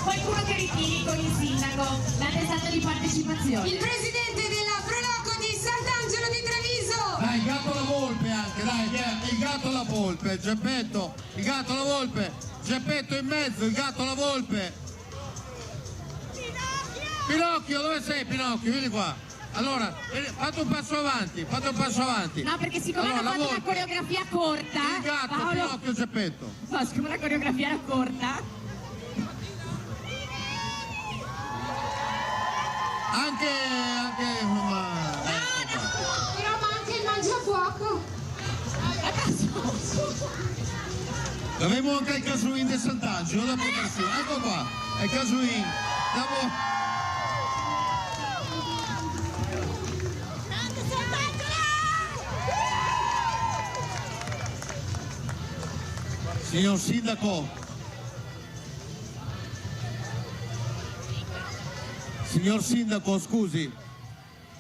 Qualcuno che ritiri con il sindaco la testata di partecipazione. Il presidente della Proloco di Sant'Angelo di Treviso! Dai, il gatto alla volpe anche, dai, il gatto alla volpe, Geppetto, il gatto alla volpe, Geppetto in mezzo, il gatto alla volpe. Pinocchio, dove sei Pinocchio? Vieni qua. Allora, fate un passo avanti, fate un passo avanti. No, perché siccome Allora, hanno la fatto una volpe, coreografia corta, il gatto, Paolo... Pinocchio, Geppetto. No, siccome la coreografia era corta, Anche ma... Però ma anche il mangiafuoco! Avevo anche il Casuin di Sant'Angelo da portarsi. Ecco qua, è il Casuin. Signor Sindaco, scusi,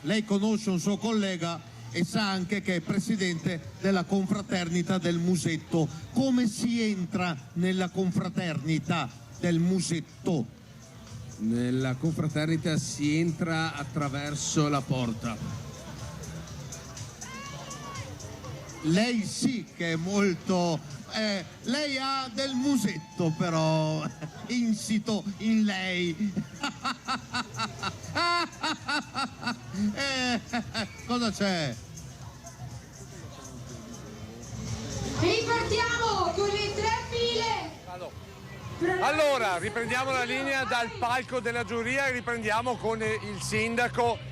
lei conosce un suo collega e sa anche che è presidente della confraternita del Musetto. Come si entra nella confraternita del Musetto? Nella confraternita si entra attraverso la porta. Lei sì che è molto... lei ha del musetto però insito in lei. Cosa c'è? Ripartiamo con le 3 file. Allora, riprendiamo la linea dal palco della giuria e riprendiamo con il sindaco.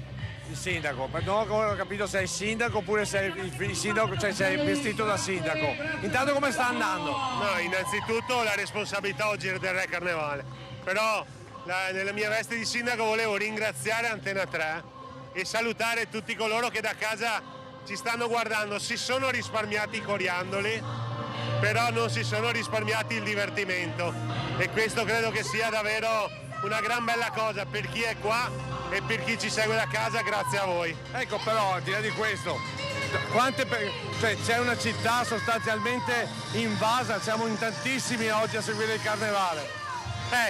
Il sindaco, non ho capito se è il sindaco oppure se è il sindaco, cioè se è vestito da sindaco. Intanto come sta andando? No, innanzitutto la responsabilità oggi è del Re Carnevale, però nella mia veste di sindaco volevo ringraziare Antena 3 e salutare tutti coloro che da casa ci stanno guardando. Si sono risparmiati i coriandoli, però non si sono risparmiati il divertimento, e questo credo che sia davvero una gran bella cosa per chi è qua e per chi ci segue da casa, grazie a voi. Ecco, però al di là di questo, c'è una città sostanzialmente invasa, siamo in tantissimi oggi a seguire il carnevale.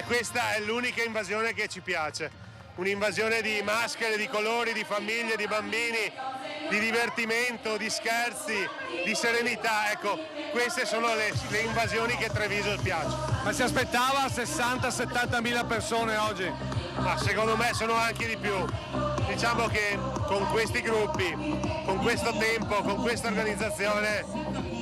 Questa è l'unica invasione che ci piace, un'invasione di maschere, di colori, di famiglie, di bambini, di divertimento, di scherzi, di serenità. Ecco, queste sono le invasioni che Treviso piace. Ma si aspettava 60-70 mila persone oggi? Ma secondo me sono anche di più. Diciamo che con questi gruppi, con questo tempo, con questa organizzazione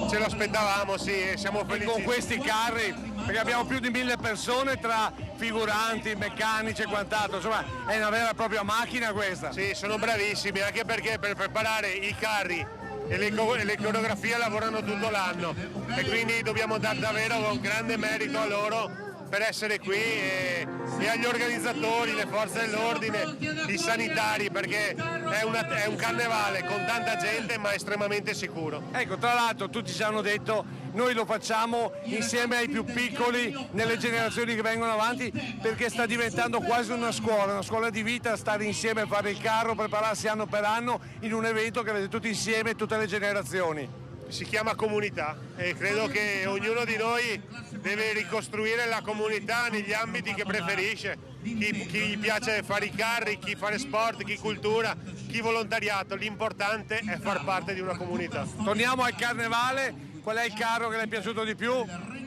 ce lo aspettavamo, sì, e siamo felici. Con questi carri, perché abbiamo più di 1000 persone tra figuranti, meccanici e quant'altro, insomma è una vera e propria macchina questa. Sì, sono bravissimi, anche perché per preparare i carri e le coreografie lavorano tutto l'anno, e quindi dobbiamo dare davvero un grande merito a loro per essere qui, e agli organizzatori, le forze dell'ordine, i sanitari, perché è un carnevale con tanta gente ma estremamente sicuro. Ecco, tra l'altro tutti ci hanno detto noi lo facciamo insieme ai più piccoli nelle generazioni che vengono avanti, perché sta diventando quasi una scuola di vita, stare insieme, fare il carro, prepararsi anno per anno in un evento che vede tutti insieme, tutte le generazioni. Si chiama comunità e credo che ognuno di noi deve ricostruire la comunità negli ambiti che preferisce, chi gli piace fare i carri, chi fare sport, chi cultura, chi volontariato. L'importante è far parte di una comunità. Torniamo al carnevale, qual è il carro che le è piaciuto di più?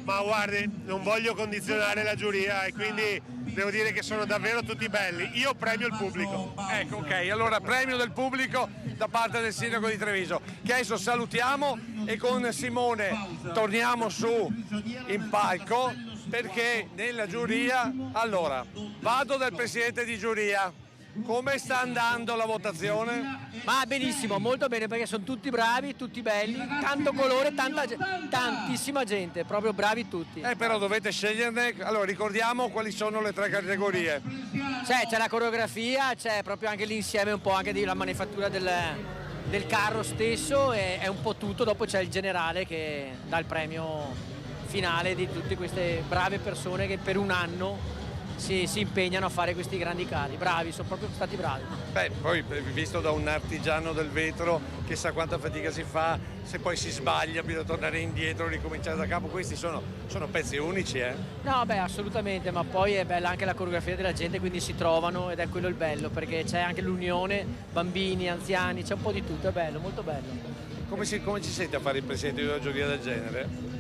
Ma guardi, non voglio condizionare la giuria e quindi devo dire che sono davvero tutti belli. Io premio il pubblico. Ecco, ok, allora premio del pubblico da parte del sindaco di Treviso, che adesso salutiamo, e con Simone torniamo su in palco, perché nella giuria, allora, vado dal presidente di giuria. Come sta andando la votazione? Ma benissimo, molto bene, perché sono tutti bravi, tutti belli, tanto colore, tantissima gente, proprio bravi tutti. Però dovete sceglierne, allora ricordiamo quali sono le 3 categorie. C'è la coreografia, c'è proprio anche l'insieme un po' anche della manifattura del carro stesso, e è un po' tutto, dopo c'è il generale che dà il premio finale di tutte queste brave persone che per un anno si impegnano a fare questi grandi carri. Bravi, sono proprio stati bravi. Poi visto da un artigiano del vetro che sa quanta fatica si fa, se poi si sbaglia bisogna tornare indietro, ricominciare da capo, questi sono pezzi unici. No, assolutamente, ma poi è bella anche la coreografia della gente, quindi si trovano, ed è quello il bello, perché c'è anche l'unione, bambini, anziani, c'è un po' di tutto, è bello, molto bello. Come ci sente a fare il presidente di una giuria del genere?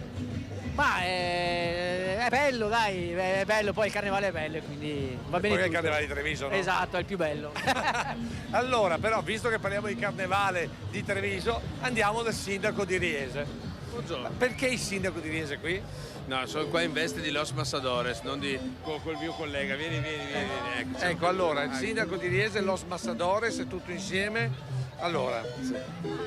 Ma è bello, dai, è bello, poi il carnevale è bello, quindi va bene. Poi è il carnevale di Treviso, no? Esatto, è il più bello. Allora, però, visto che parliamo di carnevale di Treviso, andiamo dal sindaco di Riese. Buongiorno. Perché il sindaco di Riese qui? No, sono qua in veste di Los Massadores, non col mio collega. Vieni. Ecco, allora, il sindaco di Riese, Los Massadores, è tutto insieme. Allora,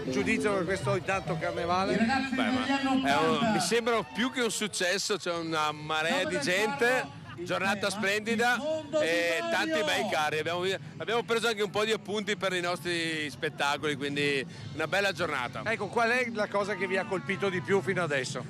giudizio per questo intanto carnevale? Mi sembra più che un successo, c'è una marea di gente, giornata splendida e tanti bei carri. Abbiamo preso anche un po' di appunti per i nostri spettacoli, quindi una bella giornata. Ecco, qual è la cosa che vi ha colpito di più fino adesso?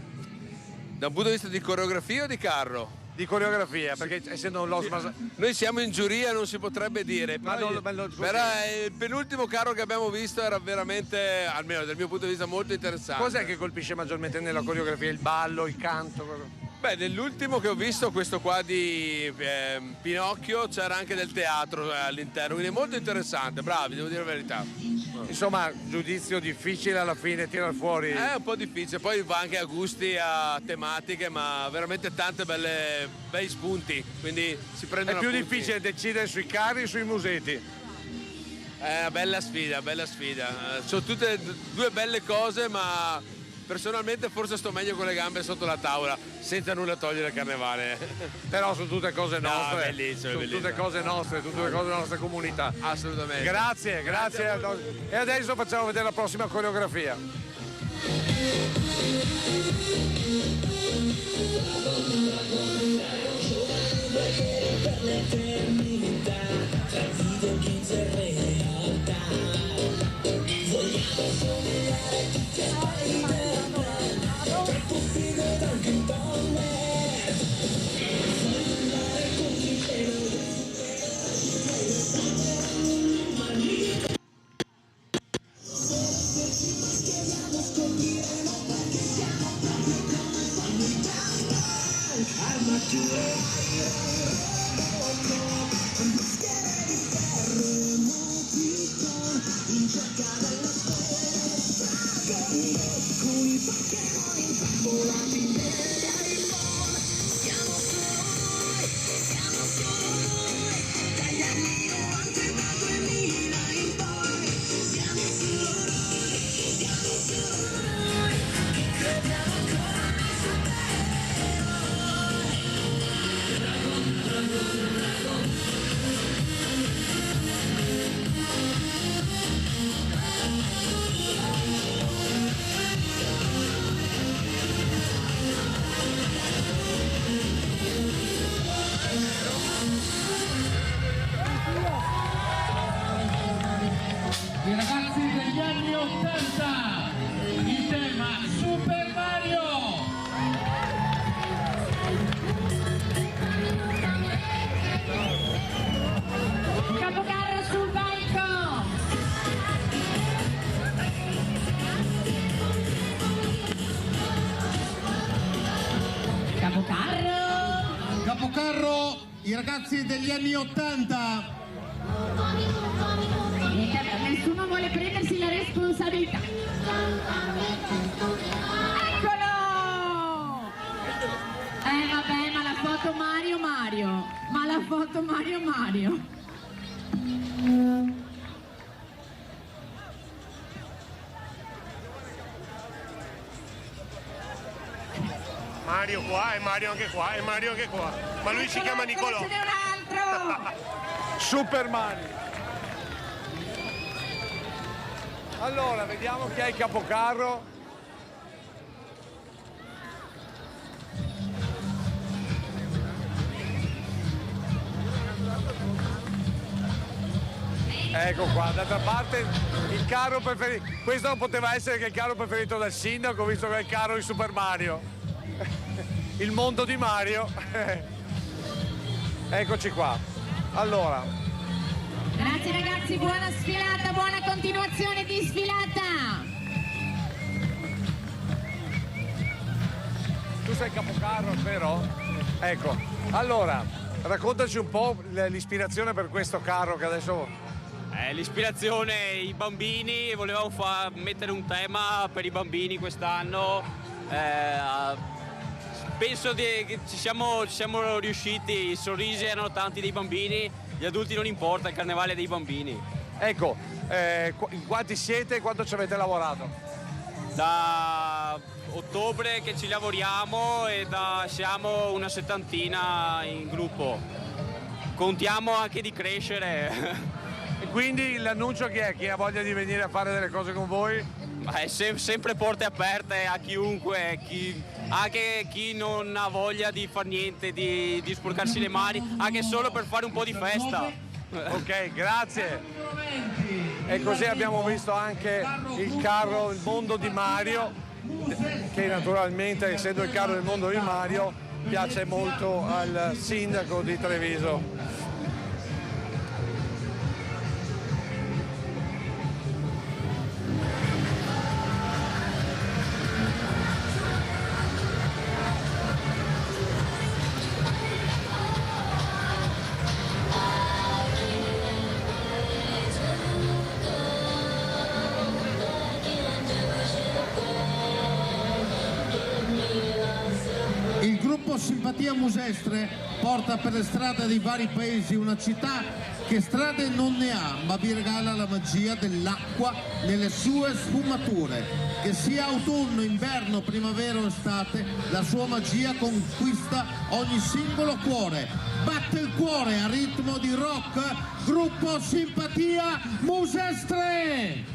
Da un punto di vista di coreografia o di carro? Di coreografia, perché essendo noi siamo in giuria, non si potrebbe dire, però il penultimo carro che abbiamo visto era veramente, almeno dal mio punto di vista, molto interessante. Cos'è che colpisce maggiormente nella coreografia? Il ballo, il canto? Beh, nell'ultimo che ho visto, questo qua di Pinocchio, c'era anche del teatro all'interno, quindi è molto interessante, bravi, devo dire la verità. Insomma, giudizio difficile alla fine, tirar fuori. È un po' difficile, poi va anche a gusti, a tematiche, ma veramente tante bei spunti, quindi si prendono È più appunti. difficile decidere sui carri o sui museti? È una bella sfida, bella sfida. Sono tutte due belle cose, ma personalmente forse sto meglio con le gambe sotto la tavola, senza nulla togliere al carnevale. Però sono tutte cose nostre. No, bellissime, sono tutte cose nostre, tutte le cose della nostra comunità. Assolutamente. Grazie. E adesso facciamo vedere la prossima coreografia. Per l'eternità, tra videogames e realtà, vogliamo sognare tutti a Spider-Man, troppo figo ed anche un po' nerd, voglio andare contro il cielo. I ragazzi degli anni 80, il tema Super Mario. Capocarro sul palco. Capocarro, i ragazzi degli anni 80. Nessuno vuole prendersi la responsabilità. Eccolo! Vabbè, ma la foto Mario. Ma la foto Mario. Mario qua e Mario anche qua e Mario anche qua. Ma lui si chiama Nicolò. Ce n'è un altro! Super Mario. Allora, vediamo chi è il capocarro. Ecco qua, d'altra parte il carro preferito. Questo non poteva essere che il carro preferito del sindaco, visto che è il carro di Super Mario. Il mondo di Mario. Eccoci qua. Allora. Grazie ragazzi, buona sfilata, buona continuazione di sfilata. Tu sei il capocarro, vero? Ecco. Allora, raccontaci un po' l'ispirazione per questo carro che adesso... L'ispirazione, i bambini, volevamo mettere un tema per i bambini quest'anno. Penso che ci siamo riusciti, i sorrisi erano tanti dei bambini, gli adulti non importa, il carnevale è dei bambini. Ecco, in quanti siete e quanto ci avete lavorato? Da ottobre che ci lavoriamo e siamo una settantina in gruppo. Contiamo anche di crescere. E quindi l'annuncio chi è? Chi ha voglia di venire a fare delle cose con voi? È sempre porte aperte a chiunque, anche chi non ha voglia di far niente, di sporcarsi le mani, anche solo per fare un po' di festa. Ok, grazie. E così abbiamo visto anche il carro, il mondo di Mario, che naturalmente, essendo il carro del mondo di Mario, piace molto al sindaco di Treviso. Il gruppo Simpatia Musestre porta per le strade dei vari paesi una città che strade non ne ha, ma vi regala la magia dell'acqua nelle sue sfumature. Che sia autunno, inverno, primavera o estate, la sua magia conquista ogni singolo cuore. Batte il cuore a ritmo di rock, gruppo Simpatia Musestre!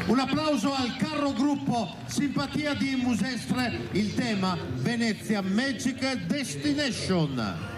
Un applauso al carro gruppo Simpatia di Musestre, il tema Venezia Magic Destination.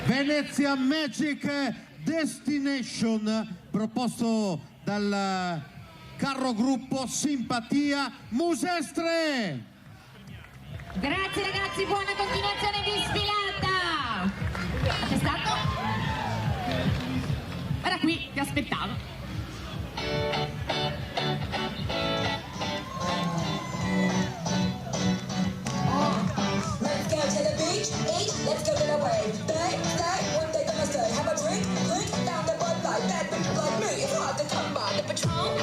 Venezia Magic Destination, proposto dal carro gruppo Simpatia Musestre. Grazie ragazzi, buona continuazione di sfilata. C'è stato? Era qui, ti aspettavo. Let's go to the beach, eat, let's go to the wave. Stay, one day gonna stay. Have a drink, down the Bud Light. Bad bitches like me, it's hard to come by. The Patron,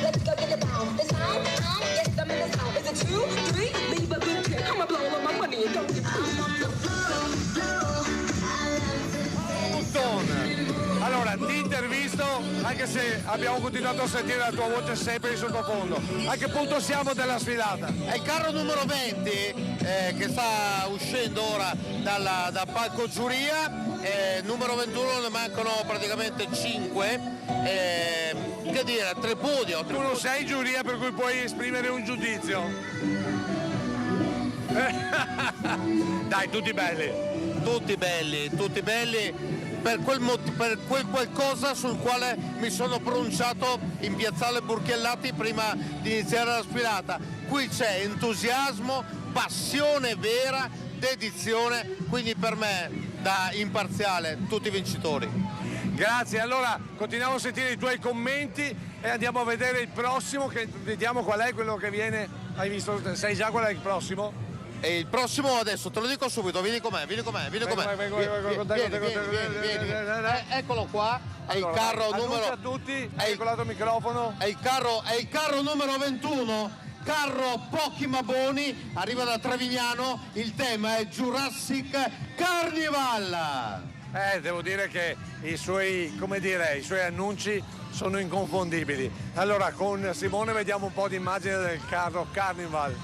let's go get it down. The sound, yes, I'm in the sound. Is it 2, 3? Leave a good kick, come and blow all my money and don't get Allora, ti intervisto, anche se abbiamo continuato a sentire la tua voce sempre in sottofondo. A che punto siamo della sfilata? È il carro numero 20 che sta uscendo ora dal palco giuria, numero 21 ne mancano praticamente 5, che dire, 3 podio. Tu non sei giuria per cui puoi esprimere un giudizio. Dai, tutti belli. tutti belli per quel qualcosa sul quale mi sono pronunciato in piazzale Burchiellati prima di iniziare la sfilata. Qui c'è entusiasmo, passione vera, dedizione, quindi per me da imparziale tutti vincitori. Grazie, allora continuiamo a sentire i tuoi commenti e andiamo a vedere il prossimo, che vediamo qual è quello che viene. Hai visto? Sai già qual è il prossimo? E il prossimo adesso te lo dico subito, vieni con me. Vieni. Eccolo qua, è il carro numero. A tutti, hai colato il microfono. È il carro numero 21, carro Pochi ma Boni, arriva da Trevignano, il tema è Jurassic Carnival. Devo dire che i suoi annunci sono inconfondibili. Allora con Simone vediamo un po' di immagini del carro Carnival.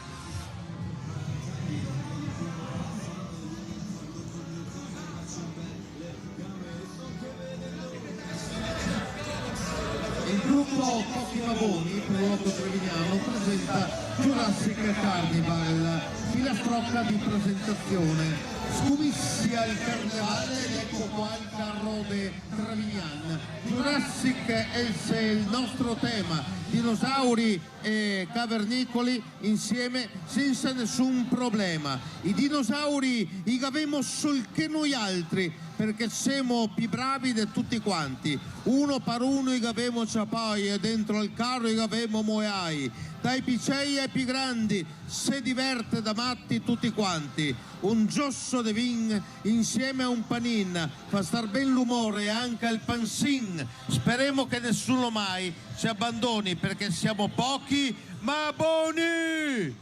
Il gruppo Pochi ma Boni, prodotto trevignano, presenta Jurassic Carnival, filastrocca di presentazione. Scumissia il carnevale ed ecco qua il carro de Travignan. Jurassic è il nostro tema, dinosauri e cavernicoli insieme senza nessun problema. I dinosauri i avemo sul che noi altri, perché siamo più bravi di tutti quanti. Uno per uno i avemo ciapai e dentro al carro i avemo moai. Dai piccei ai più grandi, se diverte da matti tutti quanti. Un giosso de vin insieme a un panin fa star ben l'umore anche al pansin. Speriamo che nessuno mai ci abbandoni, perché siamo pochi ma buoni.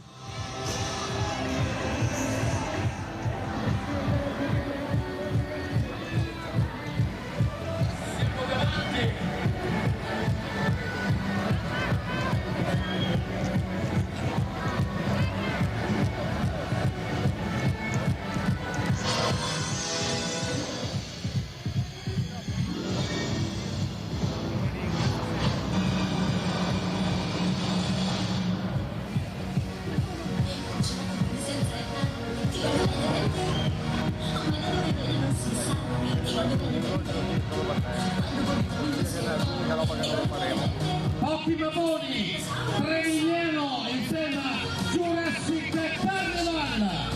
Pochi Baboni, Trevignano, il tema Jurassic Carnival.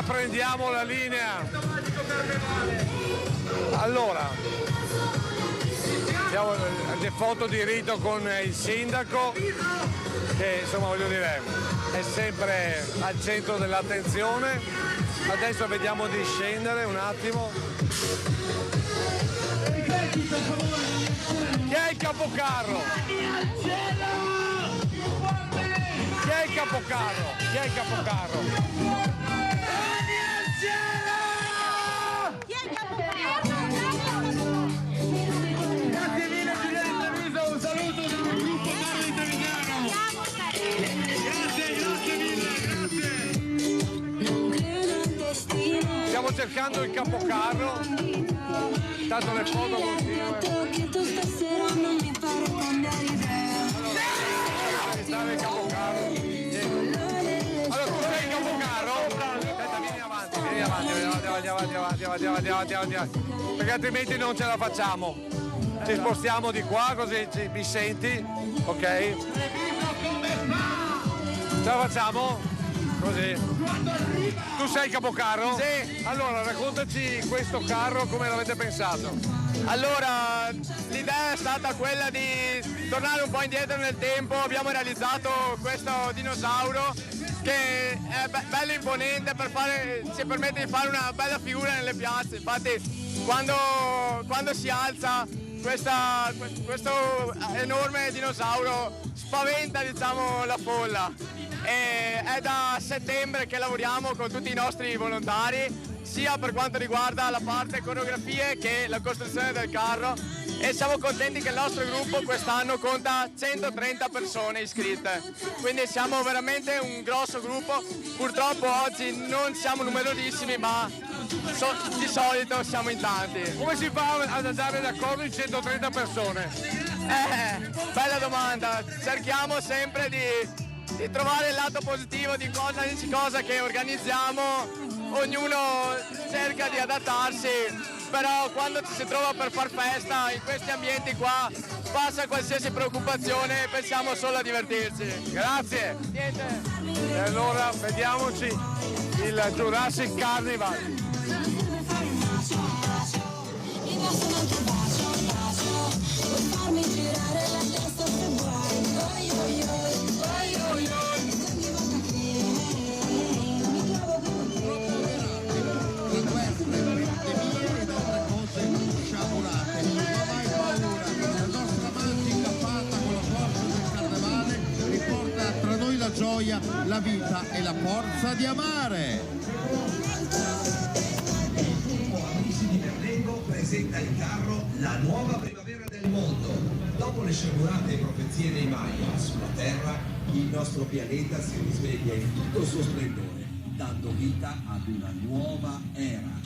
Prendiamo la linea. Allora abbiamo le foto di rito con il sindaco, che insomma voglio dire è sempre al centro dell'attenzione. Adesso vediamo di scendere un attimo. Chi è il capocarro? Chi è il capocarro? Chi è il capocarro? stiamo cercando il capocarro, tanto le foto continuano. Allora, il capocarro. Allora tu sei il capocarro? Aspetta, vieni avanti, perché altrimenti non ce la facciamo. Ci spostiamo di qua così mi senti, ok? Ce la facciamo? Così. Tu sei il capocarro? Sì. Allora raccontaci questo carro, come l'avete pensato? Allora, l'idea è stata quella di tornare un po' indietro nel tempo. Abbiamo realizzato questo dinosauro che è bello imponente, ci permette di fare una bella figura nelle piazze. Infatti quando si alza questo enorme dinosauro spaventa, diciamo, la folla. E è da settembre che lavoriamo con tutti i nostri volontari, sia per quanto riguarda la parte coreografie che la costruzione del carro, e siamo contenti che il nostro gruppo quest'anno conta 130 persone iscritte, quindi siamo veramente un grosso gruppo. Purtroppo oggi non siamo numerosissimi, ma di solito siamo in tanti. Come si fa ad andare d'accordo in 130 persone? Bella domanda, cerchiamo sempre di trovare il lato positivo di ogni cosa che organizziamo, ognuno cerca di adattarsi, però quando ci si trova per far festa in questi ambienti qua passa qualsiasi preoccupazione e pensiamo solo a divertirci. Grazie. Niente. E allora vediamoci il Jurassic Carnival. Gioia, la vita e la forza di amare. Amici di Berlengo presenta in carro la nuova primavera del mondo. Dopo le sciagurate profezie dei Maya sulla Terra, il nostro pianeta si risveglia in tutto il suo splendore, dando vita ad una nuova era.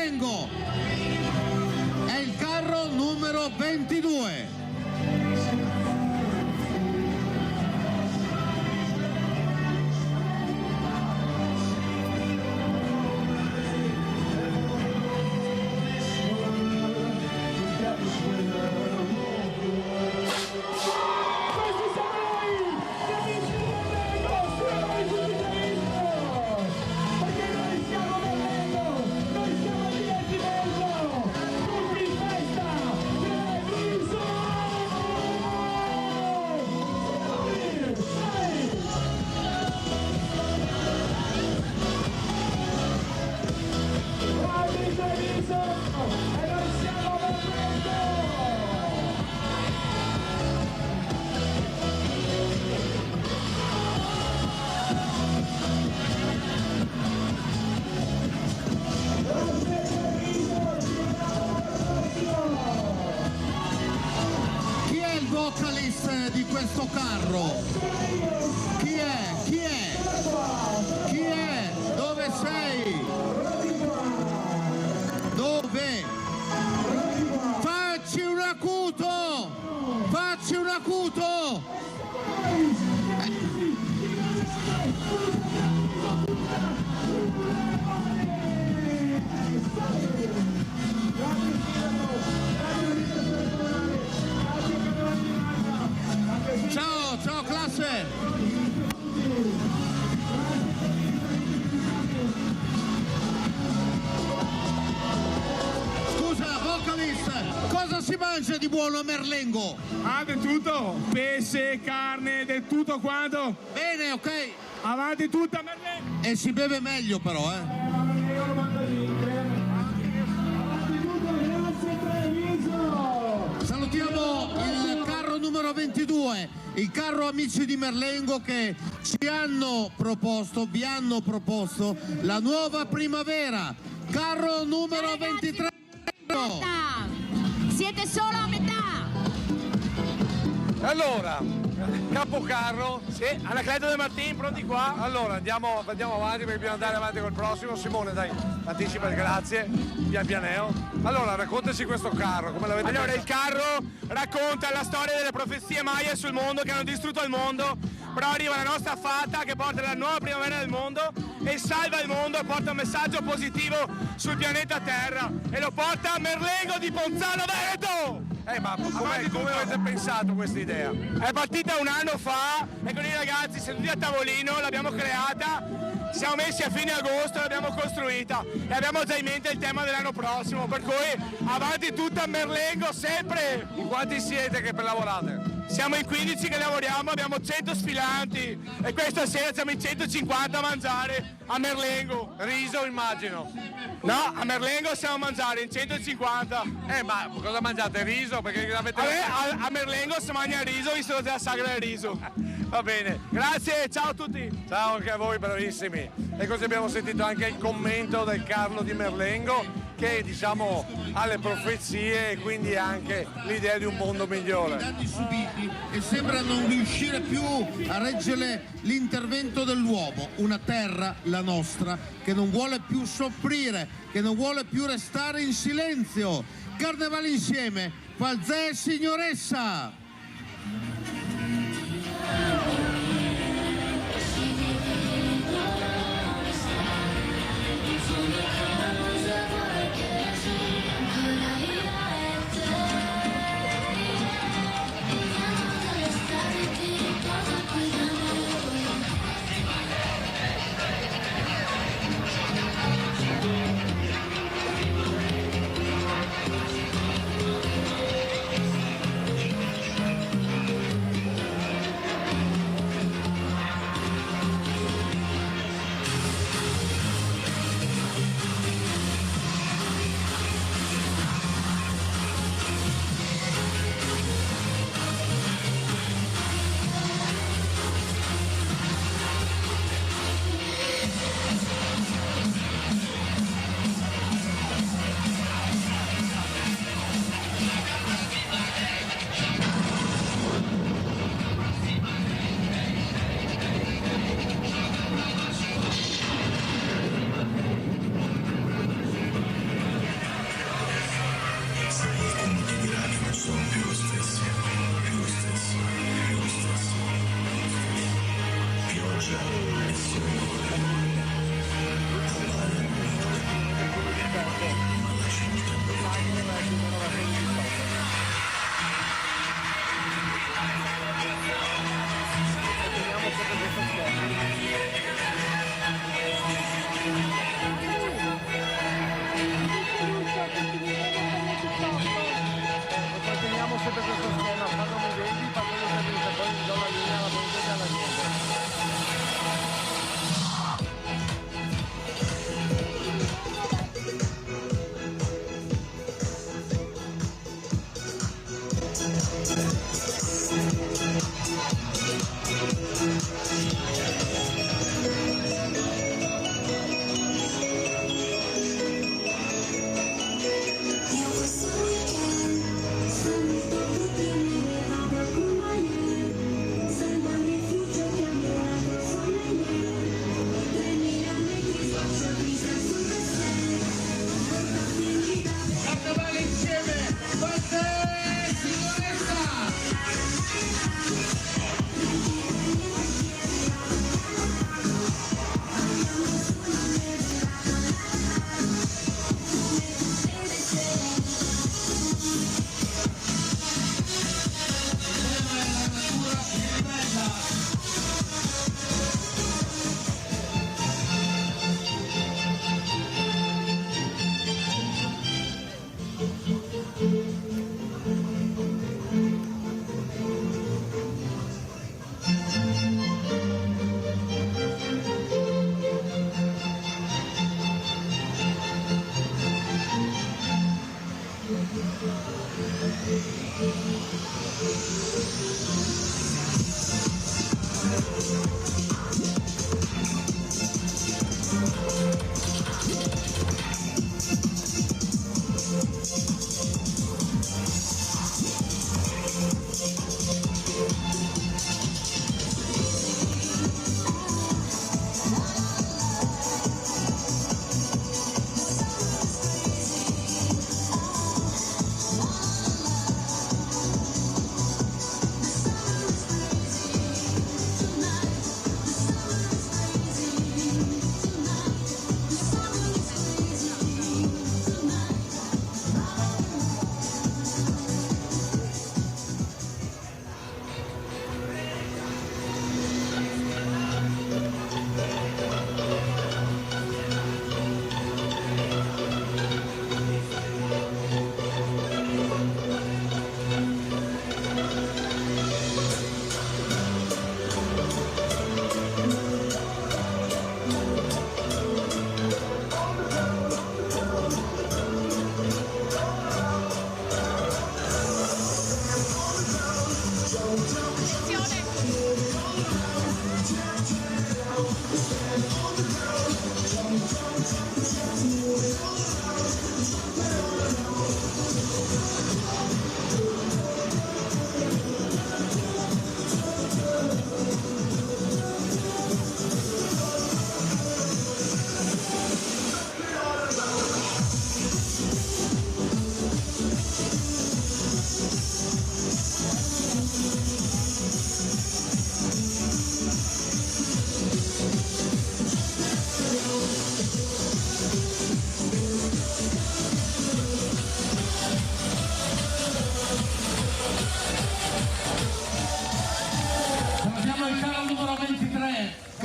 Merlengo. È il carro numero 22. Chi è il vocalist di questo carro? Chi è? Chi è? Chi è? Dove sei? Dove? Facci un acuto! Facci un acuto! Ciao, ciao classe! Scusa, vocalist, cosa si mangia di buono a Merlengo? Ah, del tutto, pesce, carne, del tutto quanto. Bene, ok. Avanti tutta Merlengo. E si beve meglio però, Salutiamo il carro numero 22, il carro amici di Merlengo che vi hanno proposto la nuova primavera. Carro numero 23. Siete solo a metà. Allora, capocarro. Sì, Anacleto De Martin, pronti qua? Allora, andiamo avanti perché dobbiamo andare avanti col prossimo. Simone, dai, anticipa il grazie, pian pianeo. Allora, raccontaci questo carro, come l'avete Allora, pensato? il carro racconta la storia delle profezie Maya sul mondo che hanno distrutto il mondo, però arriva la nostra fata che porta la nuova primavera del mondo e salva il mondo e porta un messaggio positivo sul pianeta Terra e lo porta a Merlengo di Ponzano Veneto! Ma come avete pensato questa idea? È partita un anno fa e con i ragazzi seduti a tavolino l'abbiamo creata, siamo messi a fine agosto, l'abbiamo costruita e abbiamo già in mente il tema dell'anno prossimo, per cui avanti tutta a Merlengo sempre! In quanti siete che lavorate? Siamo in 15 che lavoriamo, abbiamo 100 sfilanti e questa sera siamo in 150 a mangiare a Merlengo. Riso immagino. No, a Merlengo siamo a mangiare in 150. Ma cosa mangiate? Riso? Perché avete... A Merlengo si mangia il riso, visto che è la sagra del riso. Va bene. Grazie, ciao a tutti. Ciao anche a voi, bravissimi. E così abbiamo sentito anche il commento del Carlo di Merlengo che diciamo ha le profezie e quindi anche l'idea di un mondo migliore. I danni subiti e sembra non riuscire più a reggere l'intervento dell'uomo, una terra, la nostra, che non vuole più soffrire, che non vuole più restare in silenzio. Carnevale insieme, Falzè signoressa!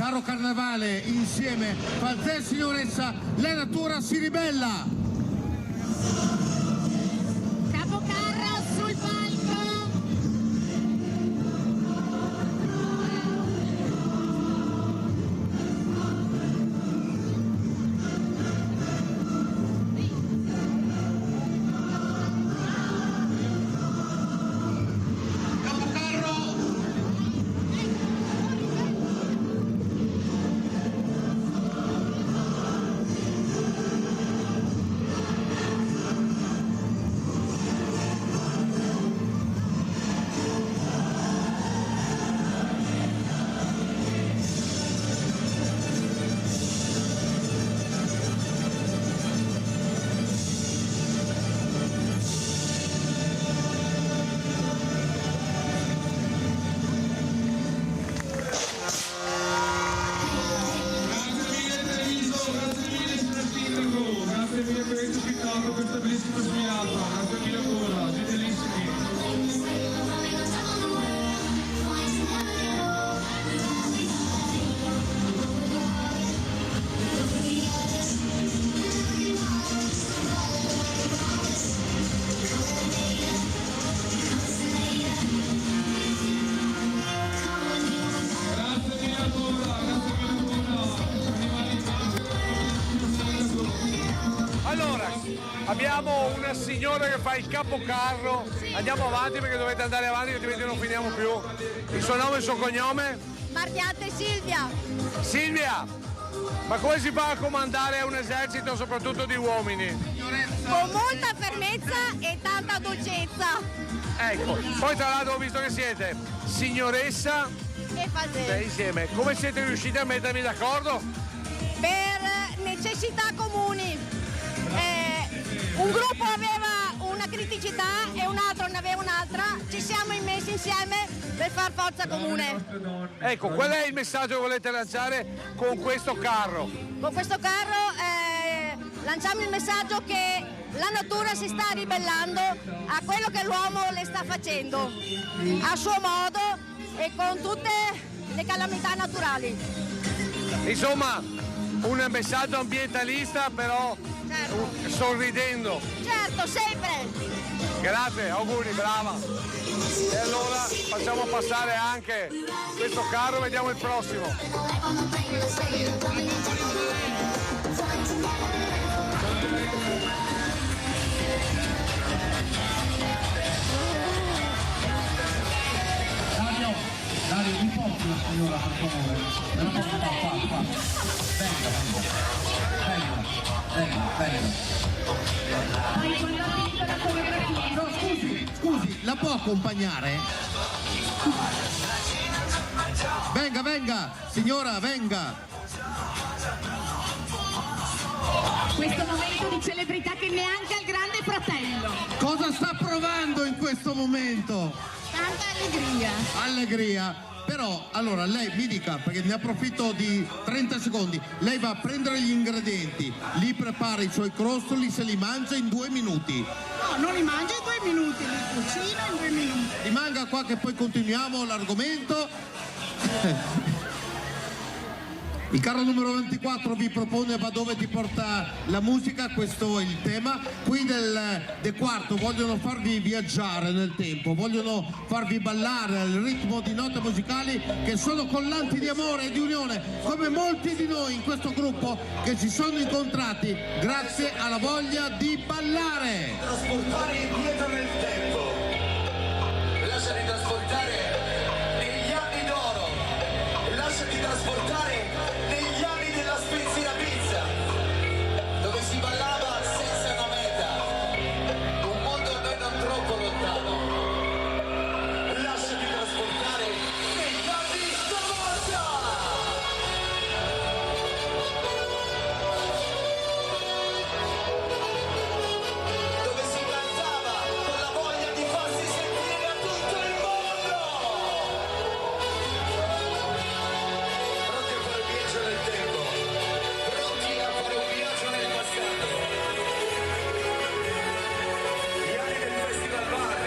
Caro Carnevale, insieme Falzè Signoressa, la natura si ribella. Capocarro sul palco. Abbiamo una signora che fa il capocarro. Andiamo avanti perché dovete andare avanti, altrimenti non finiamo più. Il suo nome e il suo cognome? Marchiate Silvia. Silvia, ma come si fa a comandare un esercito soprattutto di uomini? Con molta fermezza e tanta dolcezza. Ecco, poi tra l'altro ho visto che siete signoressa E fase. insieme. Come siete riusciti a mettervi d'accordo? Per necessità comuni. Un gruppo aveva una criticità e un altro ne aveva un'altra. Ci siamo messi insieme per far forza comune. Ecco, qual è il messaggio che volete lanciare con questo carro? Con questo carro lanciamo il messaggio che la natura si sta ribellando a quello che l'uomo le sta facendo, a suo modo e con tutte le calamità naturali. Insomma, un messaggio ambientalista però sorridendo. Certo, sempre. Grazie, auguri, brava. E allora facciamo passare anche questo carro, vediamo il prossimo. Dario, mi porti la signora per favore? Me la porti qua. Venga. No, scusi, la può accompagnare? Venga, signora, venga. Questo momento di celebrità che neanche al Grande Fratello. Cosa sta provando in questo momento? Tanta allegria. Allegria. Però, allora, lei mi dica, perché ne approfitto di 30 secondi, lei va a prendere gli ingredienti, li prepara i suoi crostoli, se li mangia in 2 minuti. No, non li mangia in 2 minuti, li cucina in 2 minuti. Rimanga qua che poi continuiamo l'argomento. Il carro numero 24 vi propone va dove ti porta la musica, questo è il tema. Qui del quarto vogliono farvi viaggiare nel tempo, vogliono farvi ballare al ritmo di note musicali che sono collanti di amore e di unione, come molti di noi in questo gruppo che si sono incontrati grazie alla voglia di ballare. Trasportare indietro nel tempo. Lasciati trasportare negli anni d'oro. Lasciati trasportare negli anni della Spezia Pizza, dove si ballava senza una meta. Un mondo a noi non troppo lontano. Lasciati trasportare negli anni 90. Dove si cantava con la voglia di farsi sentire da tutto il mondo. Pronti a fare un viaggio nel tempo, pronti a fare un viaggio nel passato. Gli anni del Festival Bar,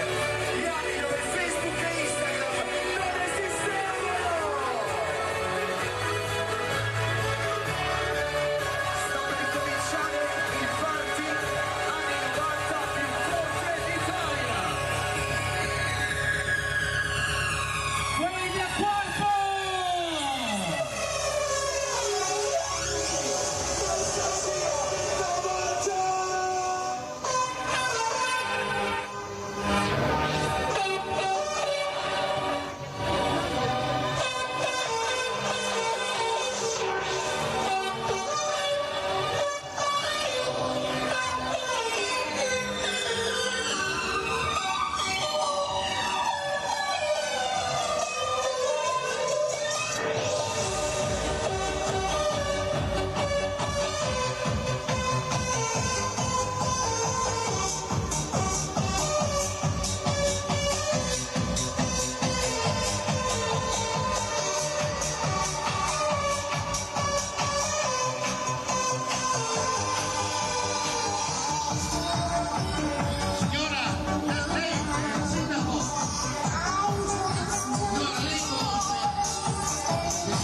gli anni dove Facebook e Instagram non esistevano. Sta per cominciare il party anni 90 più forte d'Italia. Quelli a colpo!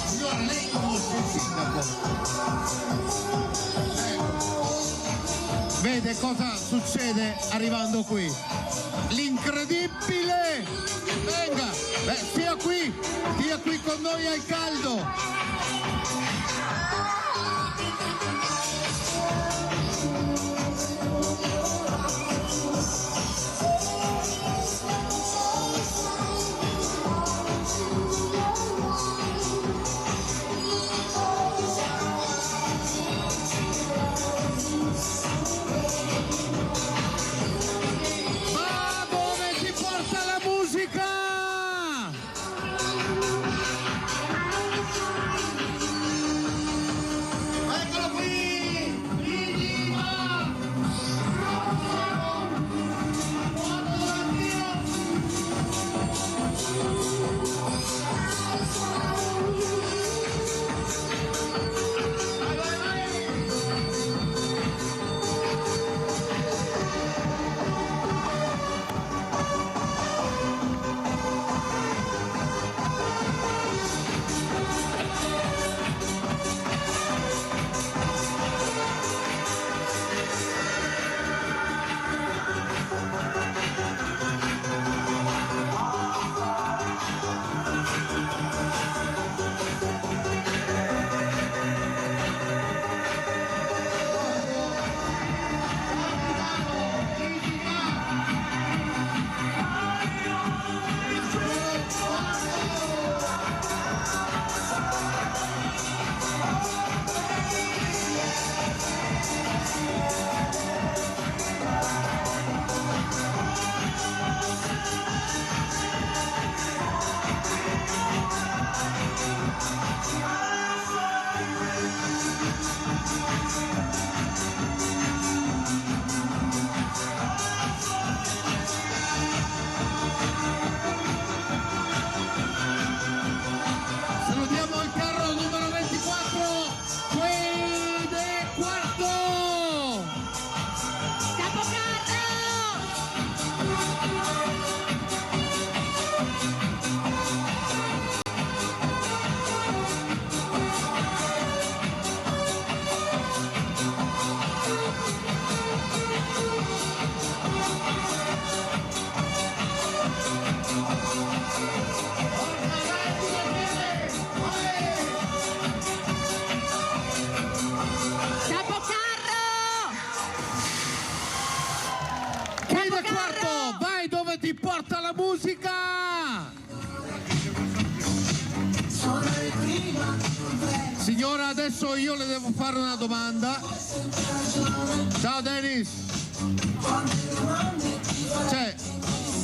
Signora, lei conosce il sindaco? Vede cosa succede arrivando qui? L'incredibile! Venga, stia qui con noi al caldo! Signora, adesso io le devo fare una domanda. Ciao Dennis. Cioè,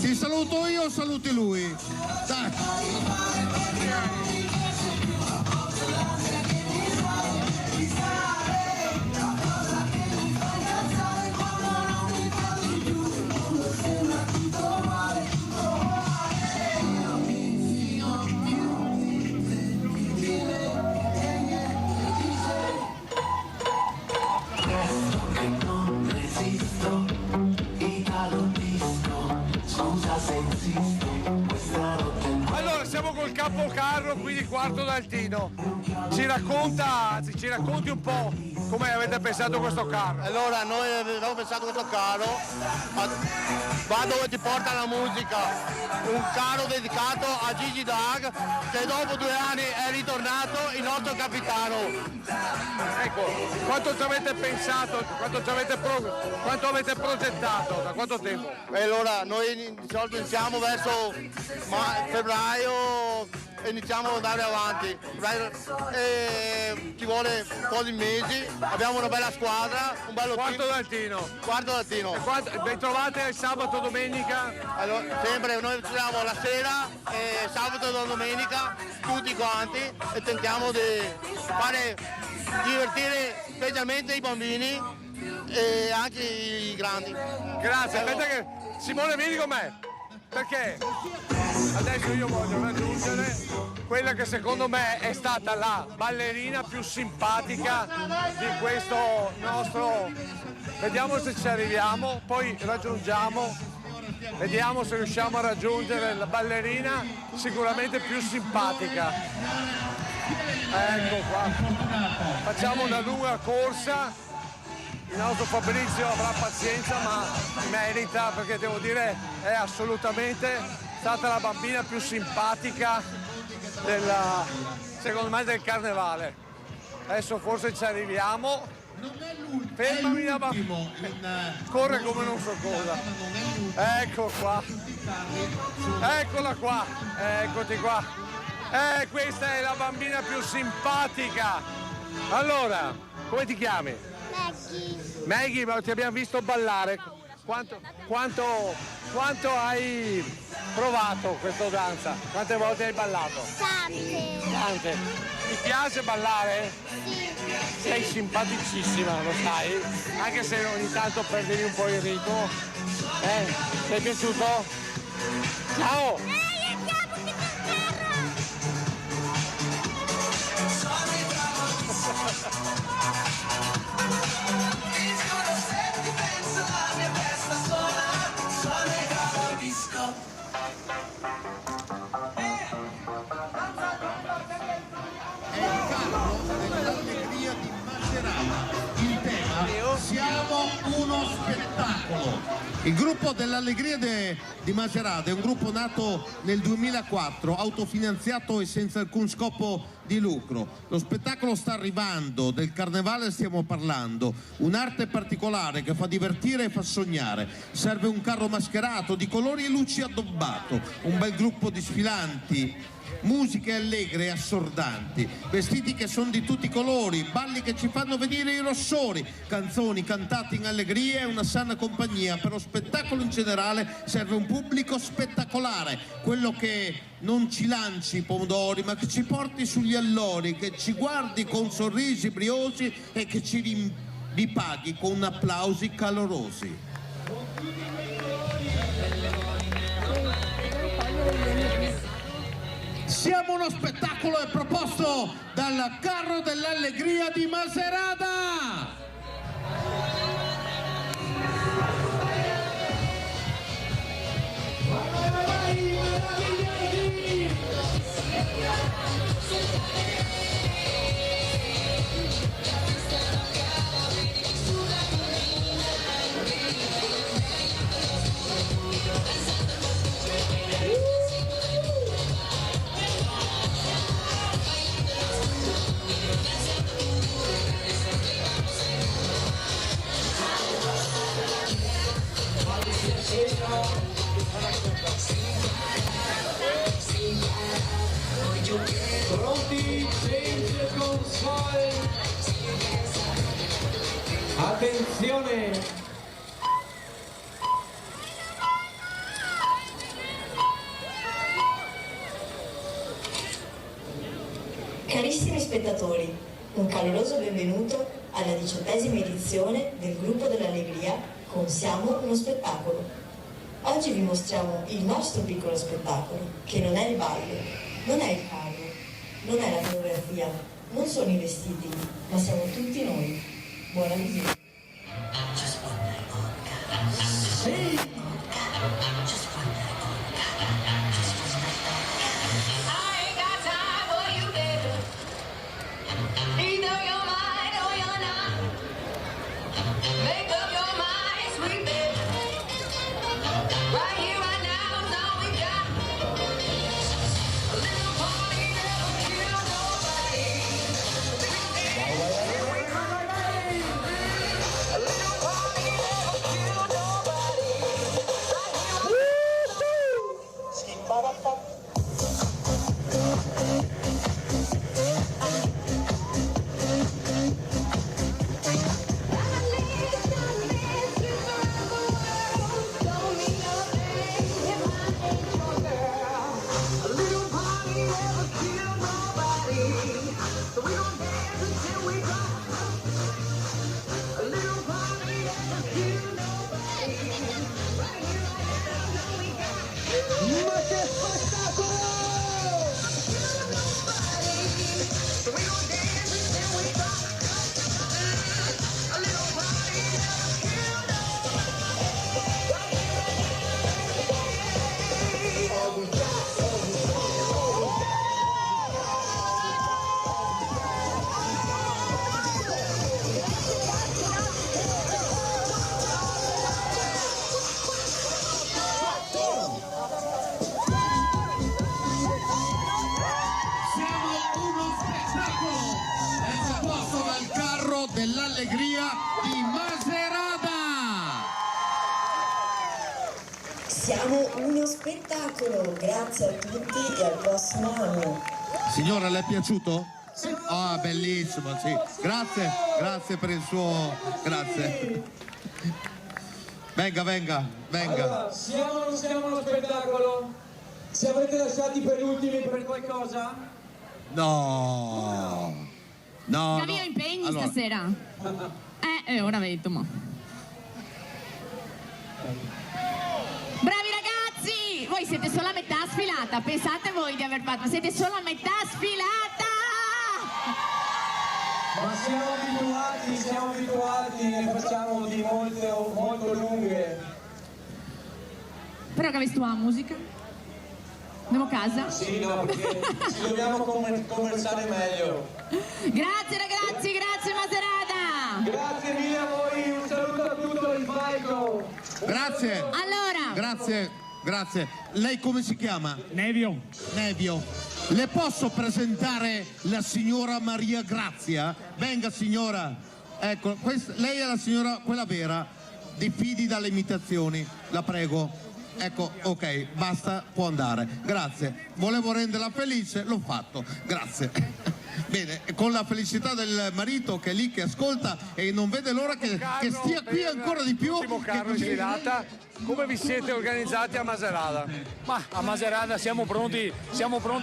ti saluto io o saluti lui? Dai. Allora, siamo col capocarro qui di Quarto d'Altino. Ci racconti un po' come avete pensato questo carro. Allora, noi abbiamo pensato questo carro, va dove ti porta la musica, un carro dedicato a Gigi Dag, che dopo 2 anni è ritornato il nostro capitano. Ecco, quanto ci avete pensato, quanto avete progettato, da quanto tempo? Allora, noi di solito iniziamo verso febbraio e iniziamo ad andare avanti. Ci vuole un po' di mesi, abbiamo una bella squadra, un bello Quarto d'Altino. Quarto d'Altino. Vi trovate il sabato, domenica? Allora, sempre noi ci troviamo la sera, sabato e domenica, tutti quanti, e tentiamo di fare divertire specialmente i bambini e anche i grandi. Grazie, aspetta che Simone vieni con me, perché adesso io voglio raggiungere quella che secondo me è stata la ballerina più simpatica di questo nostro, vediamo se ci arriviamo, poi vediamo se riusciamo a raggiungere la ballerina sicuramente più simpatica. Ecco qua, facciamo una lunga corsa. Il nostro Fabrizio avrà pazienza, ma merita, perché devo dire è assolutamente stata la bambina più simpatica secondo me del carnevale. Adesso forse ci arriviamo. Fermami la bambina. Corre come non so cosa. Ecco qua. Eccola qua. Eccoti qua. Questa è la bambina più simpatica. Allora, come ti chiami? Maggie, ma ti abbiamo visto ballare. Quanto hai provato questa danza? Quante volte hai ballato? Tante. Ti piace ballare? Sì. Sei simpaticissima, lo sai? Anche se ogni tanto perdevi un po' il ritmo. Ti è piaciuto? Ciao! Siamo uno spettacolo. Il gruppo dell'Allegria di Macerata è un gruppo nato nel 2004, autofinanziato e senza alcun scopo di lucro. Lo spettacolo sta arrivando, del carnevale stiamo parlando, un'arte particolare che fa divertire e fa sognare. Serve un carro mascherato di colori e luci addobbato, un bel gruppo di sfilanti, musiche allegre e assordanti, vestiti che sono di tutti i colori, balli che ci fanno venire i rossori, canzoni cantate in allegria e una sana compagnia. Per lo spettacolo in generale serve un pubblico spettacolare, quello che non ci lanci i pomodori ma che ci porti sugli allori, che ci guardi con sorrisi briosi e che ci ripaghi con applausi calorosi. Siamo uno spettacolo è proposto dal Carro dell'Allegria di Macerata. Attenzione! Carissimi spettatori, un caloroso benvenuto alla 18ª edizione del Gruppo dell'Allegria con Siamo uno spettacolo. Oggi vi mostriamo il nostro piccolo spettacolo, che non è il ballo, non è il carro, non è la coreografia, non sono i vestiti, ma siamo tutti noi. Buona visione. Dell'Allegria di Macerata. Siamo uno spettacolo, grazie a tutti e al prossimo anno. Signora, le è piaciuto? Sì. Ah, bellissimo, sì. Grazie, grazie per il suo... grazie. Venga, venga, venga. Allora, siamo o non siamo uno spettacolo? Ci avete lasciati per ultimi per qualcosa? No. No, Avevo no. impegni Allora, stasera. Ora vedo, ma. Bravi ragazzi! Voi siete solo a metà sfilata, pensate voi di aver fatto, siete solo a metà sfilata! Ma siamo abituati, ne facciamo di molto lunghe. Però che avessi tua musica? Andiamo a casa? Sì, no, perché ci dobbiamo conversare meglio. Grazie ragazzi, grazie Macerata! Grazie mille a voi, un saluto a tutto il palco. grazie. Allora. Grazie, grazie. Lei come si chiama? Nevio. Nevio. Le posso presentare la signora Maria Grazia? Venga signora. Ecco, lei è la signora, quella vera. Diffidi dalle imitazioni, la prego. Ecco, ok, basta, può andare. Grazie. Volevo renderla felice, l'ho fatto. Grazie. Bene, con la felicità del marito che è lì, che ascolta e non vede l'ora che stia qui ancora di più. Ultimo carro in sfilata. Come vi siete organizzati a Macerata? Ma a Macerata siamo pronti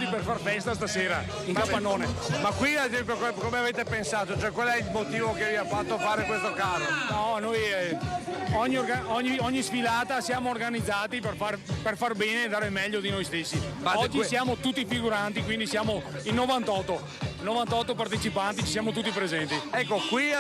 per far festa stasera in capannone. Ma qui ad esempio come avete pensato? Cioè qual è il motivo che vi ha fatto fare questo carro? No, noi ogni sfilata siamo organizzati per far bene e dare il meglio di noi stessi. Oggi siamo tutti figuranti, quindi siamo in 98 partecipanti, ci siamo tutti presenti. Ecco, qui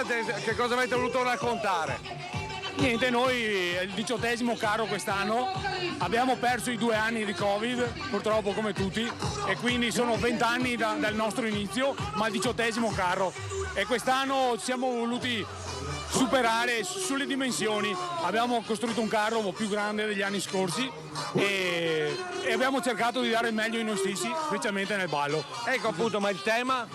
che cosa avete voluto raccontare? Niente, noi è il 18° carro quest'anno, abbiamo perso i 2 anni di Covid, purtroppo come tutti, e quindi sono 20 anni dal nostro inizio, ma il 18° carro. E quest'anno ci siamo voluti superare sulle dimensioni, abbiamo costruito un carro più grande degli anni scorsi e abbiamo cercato di dare il meglio di noi stessi, specialmente nel ballo. Ecco appunto, ma il tema?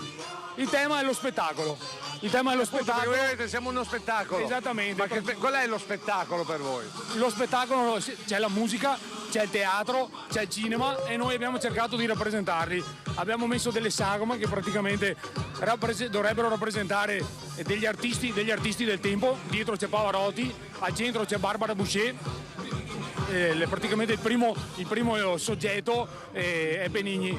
Il tema è lo spettacolo. Il tema è lo spettacolo. Perché siamo uno spettacolo. Esattamente. Ma qual è lo spettacolo per voi? Lo spettacolo, c'è la musica, c'è il teatro, c'è il cinema e noi abbiamo cercato di rappresentarli. abbiamo messo delle sagome che praticamente dovrebbero rappresentare degli artisti del tempo. Dietro c'è Pavarotti, al centro c'è Barbara Boucher. Praticamente il primo soggetto è Benigni,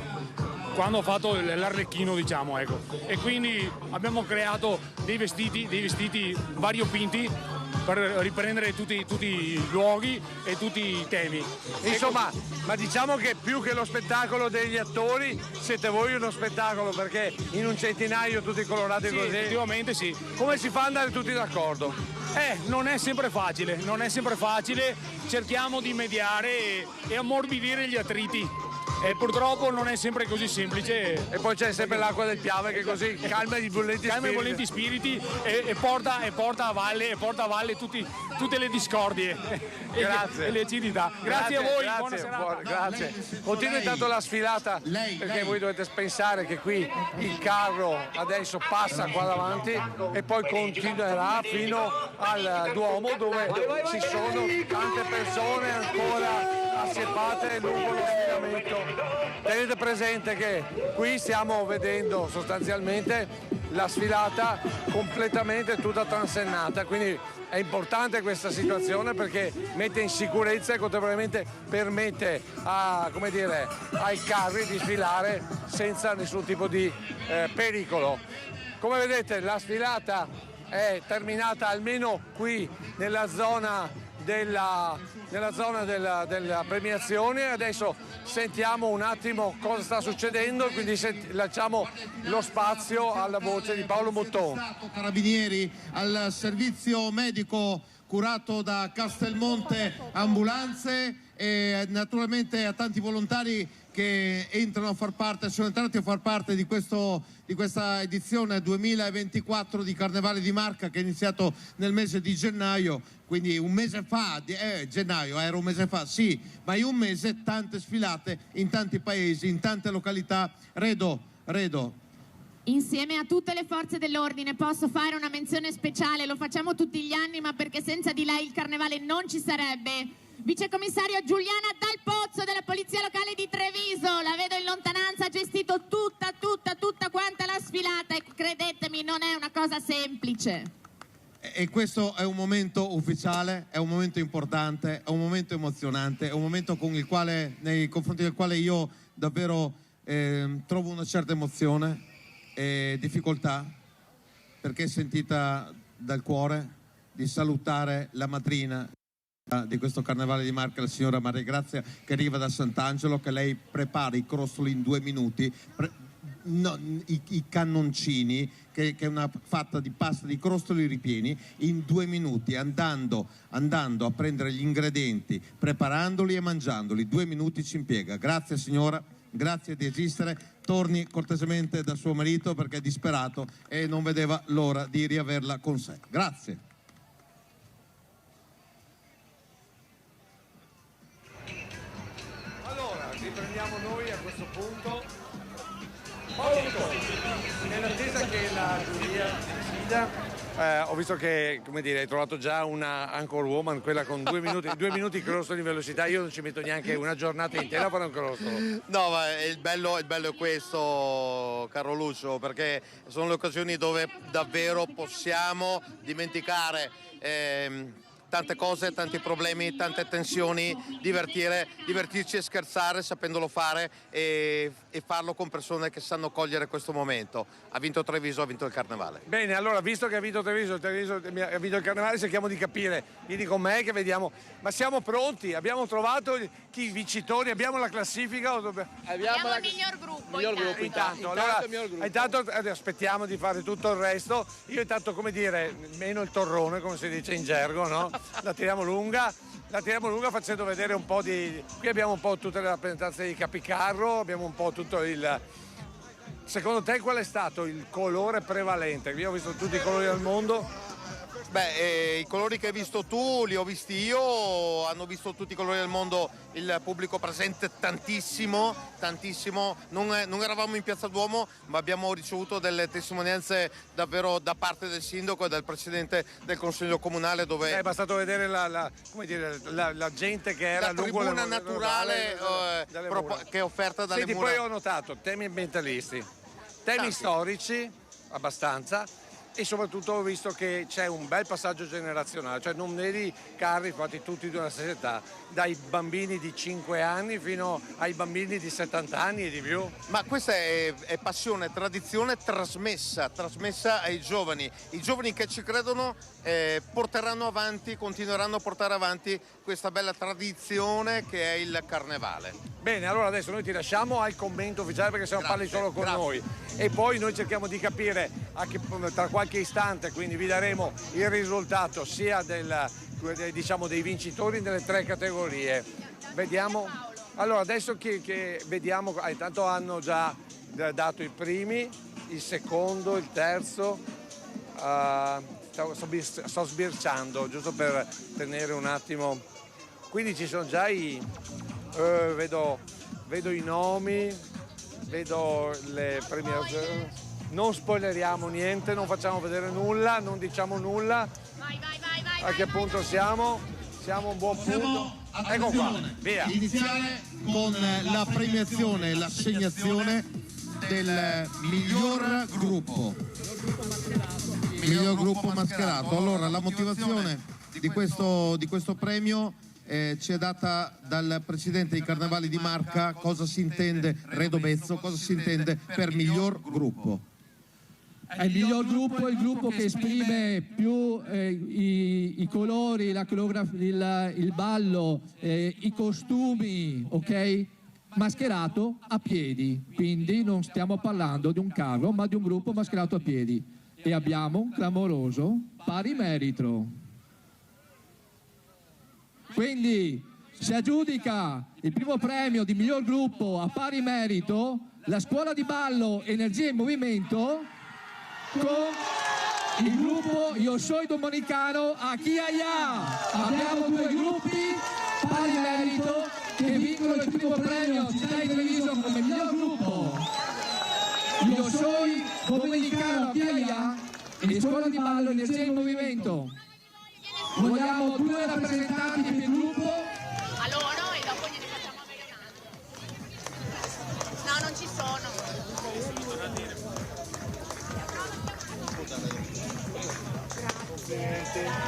quando ho fatto l'Arlecchino, diciamo, ecco. E quindi abbiamo creato dei vestiti variopinti per riprendere tutti i luoghi e tutti i temi. Insomma, ma diciamo che più che lo spettacolo degli attori siete voi uno spettacolo, perché in un centinaio tutti colorati così. Effettivamente sì. Come si fa ad andare tutti d'accordo? Non è sempre facile, cerchiamo di mediare e ammorbidire gli attriti. E purtroppo non è sempre così semplice. E poi c'è sempre l'acqua del Piave che così calma i bollenti spiriti e porta a valle tutte le discordie. Grazie. E le acidità. Grazie a voi, buona serata. Grazie. Continua intanto la sfilata, perché voi dovete pensare che qui il carro adesso passa qua davanti e poi continuerà fino al Duomo, dove ci sono tante persone ancora assiepate lungo lo sfinamento. Tenete presente che qui stiamo vedendo sostanzialmente la sfilata completamente tutta transennata, quindi è importante questa situazione perché mette in sicurezza e contemporaneamente permette ai carri di sfilare senza nessun tipo di pericolo. Come vedete, la sfilata è terminata almeno qui nella zona della premiazione. Adesso sentiamo un attimo cosa sta succedendo, quindi lasciamo lo spazio alla voce di Paolo Motton. Carabinieri, al servizio medico curato da Castelmonte Ambulanze e naturalmente a tanti volontari che sono entrati a far parte di questa edizione 2024 di Carnevale di Marca, che è iniziato nel mese di gennaio, quindi un mese fa, gennaio era un mese fa, sì, ma in un mese tante sfilate in tanti paesi, in tante località. Redo. Insieme a tutte le forze dell'ordine posso fare una menzione speciale, lo facciamo tutti gli anni, ma perché senza di lei il carnevale non ci sarebbe. Vicecommissario Giuliana Dal Pozzo della Polizia Locale di Treviso, la vedo in lontananza, ha gestito tutta quanta la sfilata e credetemi non è una cosa semplice. E questo è un momento ufficiale, è un momento importante, è un momento emozionante, è un momento nei confronti del quale io davvero trovo una certa emozione e difficoltà, perché è sentita dal cuore di salutare la madrina di questo Carnevale di Marca, la signora Maria Grazia, che arriva da Sant'Angelo, che lei prepara i crostoli in 2 minuti, i cannoncini, che è una fatta di pasta di crostoli ripieni, in 2 minuti, andando a prendere gli ingredienti, preparandoli e mangiandoli. 2 minuti ci impiega. Grazie signora, grazie di esistere. Torni cortesemente da suo marito perché è disperato e non vedeva l'ora di riaverla con sé. Grazie. Riprendiamo noi a questo punto. Nell'attesa che la giuria decida, ho visto che, hai trovato già una Anchorwoman, quella con 2 minuti crostolo di velocità. Io non ci metto neanche una giornata intera a fare un crostolo. No, ma il bello è questo, caro Lucio, perché sono le occasioni dove davvero possiamo dimenticare tante cose, tanti problemi, tante tensioni, divertirci e scherzare sapendolo fare e farlo con persone che sanno cogliere questo momento. Ha vinto Treviso, ha vinto il Carnevale. Bene, allora, visto che ha vinto Treviso ha vinto il Carnevale, cerchiamo di capire. Vieni con me che vediamo. Ma siamo pronti? Abbiamo trovato i vincitori? Abbiamo la classifica? Abbiamo il miglior gruppo. Intanto. Intanto aspettiamo di fare tutto il resto. Io intanto, meno il torrone, come si dice in gergo, no? La tiriamo lunga facendo vedere un po' di... Qui abbiamo un po' tutte le rappresentanze di capicarro, abbiamo un po' tutto il... Secondo te qual è stato il colore prevalente? Io ho visto tutti i colori del mondo. Beh, i colori che hai visto tu li ho visti io, hanno visto tutti i colori del mondo, il pubblico presente tantissimo, non eravamo in Piazza Duomo, ma abbiamo ricevuto delle testimonianze davvero da parte del sindaco e del presidente del Consiglio Comunale, dove è bastato vedere la gente che era la lungo tribuna naturale che è offerta dalle Senti, mura. poi ho notato temi ambientalisti, temi storici, abbastanza, e soprattutto ho visto che c'è un bel passaggio generazionale, cioè non vedi carri fatti tutti di una stessa età, dai bambini di 5 anni fino ai bambini di 70 anni e di più. Ma questa è passione, tradizione trasmessa ai giovani. I giovani che ci credono porteranno avanti, continueranno a portare avanti questa bella tradizione che è il carnevale. Bene, allora adesso noi ti lasciamo al commento ufficiale perché sennò parli solo con noi, e poi noi cerchiamo di capire tra qualche istante, quindi vi daremo il risultato sia dei vincitori nelle 3 categorie. Vediamo. Allora adesso che vediamo, intanto hanno già dato i primi, il secondo, il terzo. Sto sbirciando giusto per tenere un attimo. Quindi ci sono già vedo i nomi, vedo le premiazioni. Non spoileriamo niente, non facciamo vedere nulla, non diciamo nulla. A che punto siamo? Siamo a un buon punto. Ecco qua, via. Iniziare con la premiazione, l'assegnazione del miglior gruppo. Miglior gruppo mascherato. Allora, la motivazione di questo premio ci è data dal presidente dei Carnevali di Marca. Cosa si intende, Redo Bezzo, cosa si intende per miglior gruppo? È il miglior gruppo, il gruppo che esprime più i colori, la coreografia, il ballo, i costumi, ok? Mascherato a piedi, quindi non stiamo parlando di un carro ma di un gruppo mascherato a piedi, e abbiamo un clamoroso pari merito. Quindi si aggiudica il primo premio di miglior gruppo a pari merito la scuola di ballo Energia in Movimento con il gruppo Io Soy Dominicano a Chiaia. Abbiamo 2 gruppi pari merito che vincono il primo premio città di Treviso come miglior gruppo. Io Soy Dominicano a Chiaia e scuola di ballo Energia in Movimento. Vogliamo 2 rappresentanti per gruppo. A loro e dopo gliene facciamo avere un altro. No, non ci sono.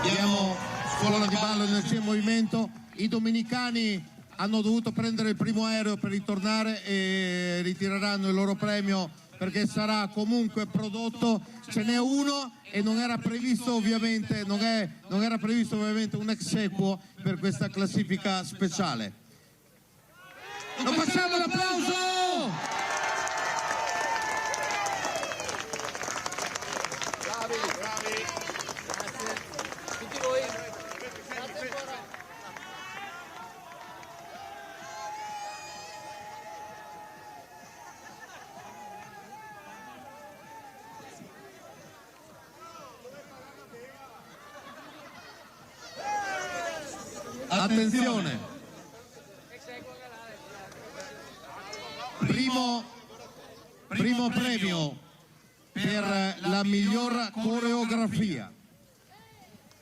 Abbiamo scuola di ballo Energia in Movimento. I dominicani hanno dovuto prendere il primo aereo per ritornare e ritireranno il loro premio perché sarà comunque prodotto. Ce n'è uno e non era previsto ovviamente un ex equo per questa classifica speciale. Non facciamo l'applauso! Bravi. Grazie. Tutti voi. Grazie ancora. Attenzione, primo premio per la miglior coreografia.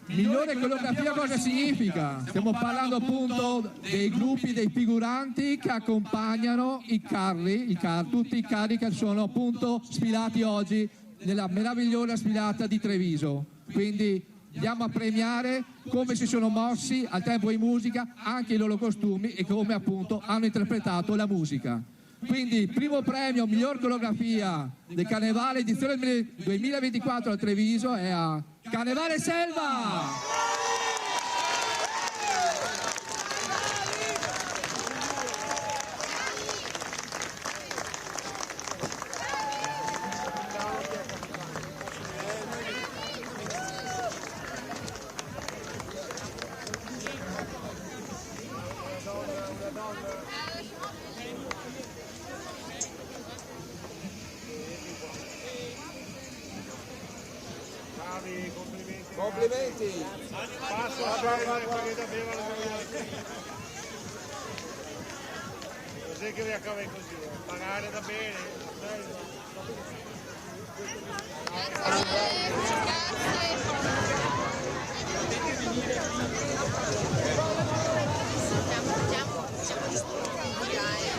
Migliore coreografia cosa significa? Stiamo parlando appunto dei gruppi dei figuranti che accompagnano i carri, tutti i carri che sono appunto sfilati oggi nella meravigliosa sfilata di Treviso. Quindi andiamo a premiare come si sono mossi al tempo di musica, anche i loro costumi e come appunto hanno interpretato la musica. Quindi primo premio miglior coreografia del Carnevale edizione 2024 a Treviso è a Carnevale Selva! Bravi, complimenti. Complimenti. Così che riaccavi così, pagare da bene.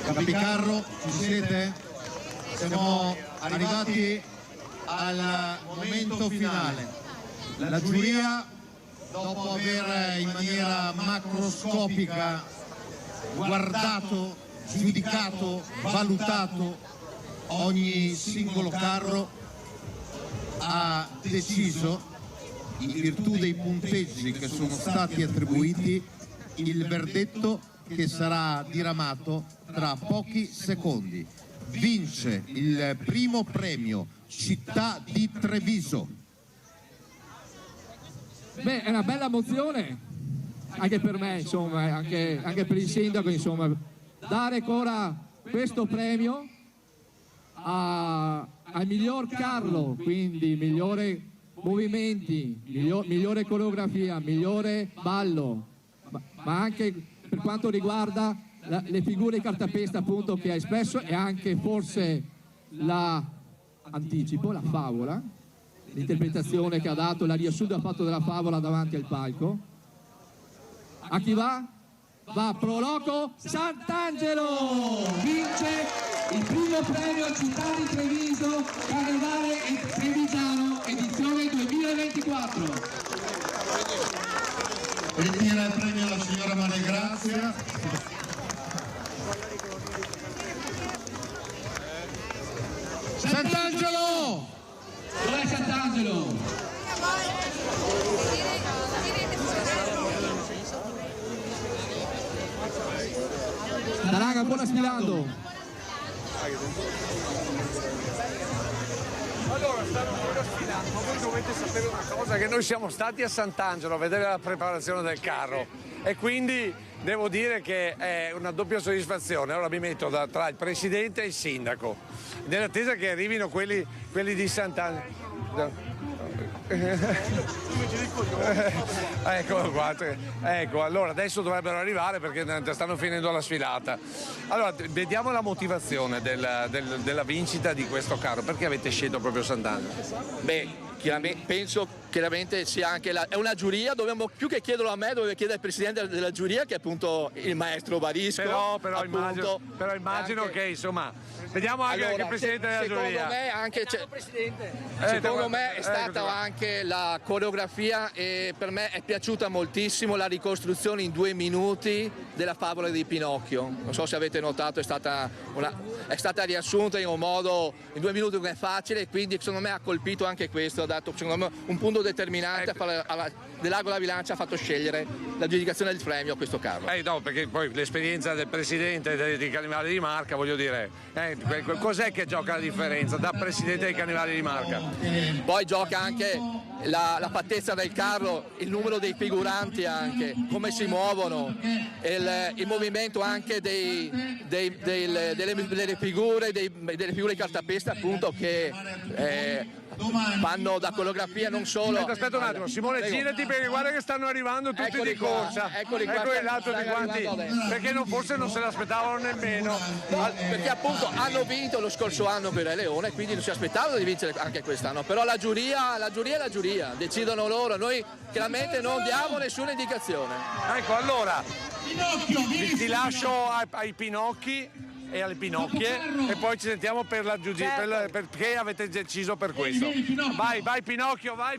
Capicarro, ci siete? Siamo arrivati al momento finale. La giuria, dopo aver in maniera macroscopica guardato, giudicato, valutato ogni singolo carro, ha deciso, in virtù dei punteggi che sono stati attribuiti, il verdetto che sarà diramato tra pochi secondi. Vince il primo premio Città di Treviso. Beh, è una bella emozione anche per me, insomma, anche per il sindaco, insomma, dare ancora questo premio al miglior carro, quindi migliore movimenti, migliore coreografia, migliore ballo, ma anche per quanto riguarda le figure di cartapesta appunto che ha espresso, e anche forse l'anticipo, la favola, l'interpretazione che ha dato, la riassunto ha fatto della favola davanti al palco. A chi va? Va Pro Loco Sant'Angelo, vince il primo premio Città di Treviso Carnevale Trevigiano edizione 2024. Ritira il premio la signora Maria Grazia. Sant'Angelo! Dov'è Sant'Angelo? Raga, buona sfilando. Allora, stanno ancora sfilando, ma voi dovete sapere una cosa, che noi siamo stati a Sant'Angelo a vedere la preparazione del carro e quindi devo dire che è una doppia soddisfazione. Ora mi metto tra il presidente e il sindaco, nell'attesa che arrivino quelli di Sant'Angelo. Eccolo qua, ecco, allora adesso dovrebbero arrivare perché stanno finendo la sfilata. Allora vediamo la motivazione della vincita di questo carro. Perché avete scelto proprio Sant'Angelo? Beh, penso chiaramente sia anche è una giuria, dobbiamo più che chiederlo a me, dovrebbe chiedere al presidente della giuria, che è appunto il maestro Barisco. Però immagino anche, che insomma, vediamo anche il presidente della giuria. Secondo me è stata anche la coreografia, e per me è piaciuta moltissimo la ricostruzione in 2 minuti della favola di Pinocchio. Non so se avete notato, è stata riassunta in un modo in 2 minuti che è facile, e quindi secondo me ha colpito anche questo, ha dato secondo me un punto determinante. Dell'Ago la Bilancia ha fatto scegliere l'aggiudicazione del premio a questo carro. No, perché poi l'esperienza del presidente dei Carnevali di Marca, voglio dire, cos'è che gioca la differenza da presidente dei Carnevali di Marca? Poi gioca anche la fattezza del carro, il numero dei figuranti, anche come si muovono, il movimento anche delle figure di cartapesta, appunto, che fanno da coreografia non solo. Aspetta un attimo, Simone, girati, perché guarda che stanno arrivando tutti di corsa. Eccoli qua, l'altro di quanti, perché forse non se l'aspettavano nemmeno. Perché appunto hanno vinto lo scorso anno per Leone, quindi non si aspettavano di vincere anche quest'anno. Però la giuria è la giuria, decidono loro, noi chiaramente non diamo nessuna indicazione. Ecco, allora ti lascio ai Pinocchi e alle Pinocchie e poi ci sentiamo per la giudice, perché avete deciso per questo. Vai Pinocchio, vai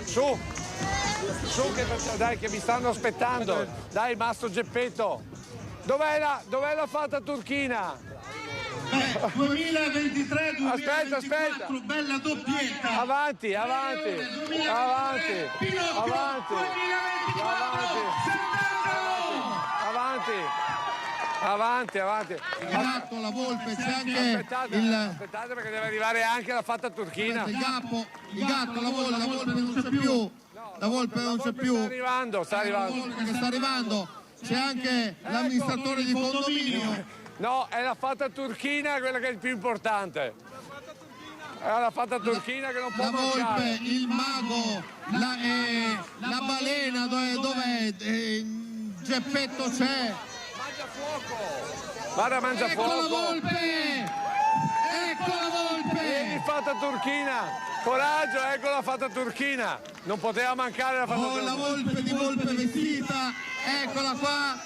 su che vi stanno aspettando. Dai, Mastro Geppetto, dov'è la fata turchina? 2023-2024, aspetta, bella doppietta. Avanti. Esatto, la Volpe, c'è anche aspettate perché deve arrivare anche la fatta turchina. Il gatto, la Volpe non c'è più. La Volpe non c'è più. Sta arrivando. C'è anche l'amministratore di condominio. No, è la fatta turchina quella che è il più importante. la fata turchina che non può la volpe, mancare. il mago, la balena, dov'è? Geppetto c'è. Mangia fuoco. Guarda, mangia Ecco fuoco. la volpe! Ecco la volpe! Vieni, fata turchina. Coraggio, ecco la fata turchina. Non poteva mancare la fata turchina. La volpe di volpe vestita. Eccola qua.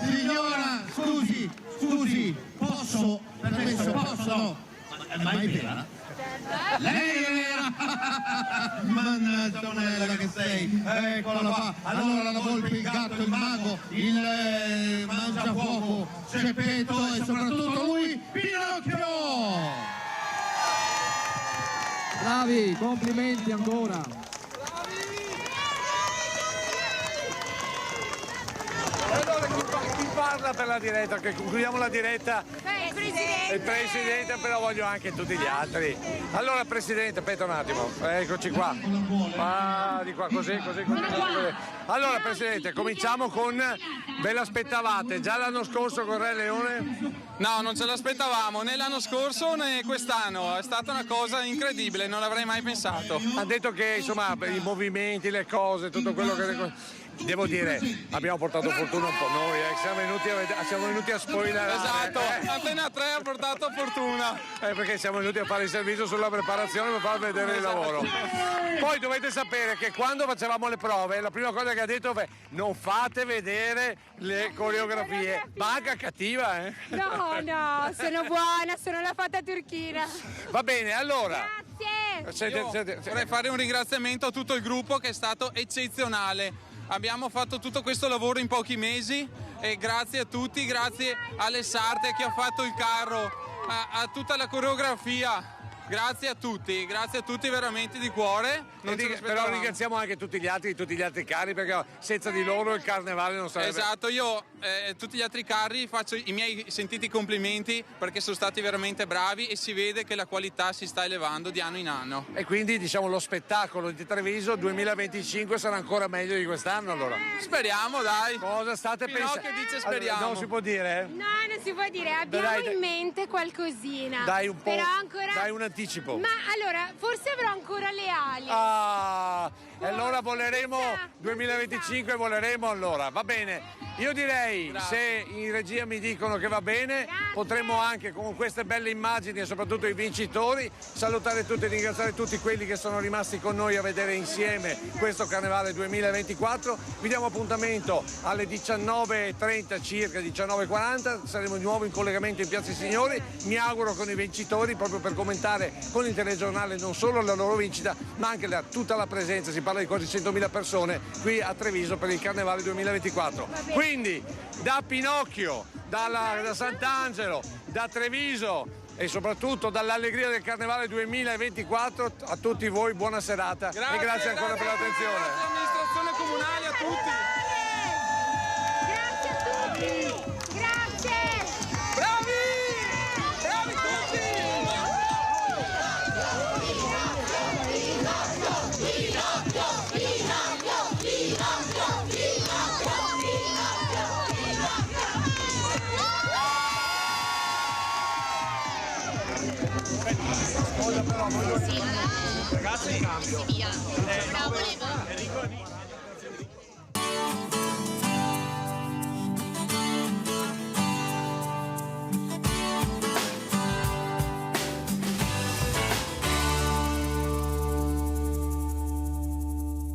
Signora, scusi, posso? Permesso, posso? No. Ma è vera? Lei è vera! Mannaggia Donella che sei! Eccola qua! Allora la volpe, il gatto, il mago, il mangiafuoco, Geppetto e soprattutto lui, Pinocchio! Bravi, complimenti ancora. Allora chi parla per la diretta? Che concludiamo la diretta. Il Presidente, però voglio anche tutti gli altri. Allora Presidente, aspetta un attimo, eccoci qua. Di qua, così. Allora Presidente, cominciamo con... Ve l'aspettavate già l'anno scorso con Re Leone? No, non ce l'aspettavamo né l'anno scorso né quest'anno, è stata una cosa incredibile, non l'avrei mai pensato. Ha detto che insomma i movimenti, le cose, tutto quello che... Devo dire, abbiamo portato fortuna un po' noi, siamo venuti a spoilerare. Esatto, Antena 3 ha portato fortuna. Perché siamo venuti a fare il servizio sulla preparazione per far vedere il lavoro. Poi dovete sapere che quando facevamo le prove, la prima cosa che ha detto è non fate vedere le coreografie. Manca cattiva, No, sono buona, sono la fata turchina. Va bene, allora. Grazie. Vorrei fare un ringraziamento a tutto il gruppo che è stato eccezionale. Abbiamo fatto tutto questo lavoro in pochi mesi e grazie a tutti, grazie alle Sarte che ha fatto il carro, a tutta la coreografia. Grazie a tutti veramente di cuore. Però ringraziamo anche tutti gli altri carri perché senza di loro il carnevale non sarebbe... Esatto, io tutti gli altri carri faccio i miei sentiti complimenti perché sono stati veramente bravi e si vede che la qualità si sta elevando di anno in anno. E quindi diciamo lo spettacolo di Treviso 2025 sarà ancora meglio di quest'anno allora? Speriamo, dai. Cosa state pensando? Pinocchio dice speriamo. Non si può dire? No, non si può dire, abbiamo in mente qualcosina. Dai un po', però ancora... dai un anticipo. Ma allora, forse avrò ancora le ali. E allora voleremo 2025 voleremo allora, va bene. Io direi, se in regia mi dicono che va bene, potremmo anche con queste belle immagini e soprattutto i vincitori salutare tutti e ringraziare tutti quelli che sono rimasti con noi a vedere insieme questo Carnevale 2024. Vi diamo appuntamento alle 19:30 circa, 19:40, saremo di nuovo in collegamento in Piazza Signori. Mi auguro con i vincitori proprio per commentare con il telegiornale non solo la loro vincita ma anche tutta la presenza, si parla di quasi 100.000 persone qui a Treviso per il Carnevale 2024. Quindi da Pinocchio, da Sant'Angelo, da Treviso e soprattutto dall'allegria del Carnevale 2024 a tutti voi buona serata e grazie ancora per l'attenzione. Grazie all'amministrazione comunale, a tutti. Grazie a tutti. Grazie. Bravi tutti. Ragazzi, cambio.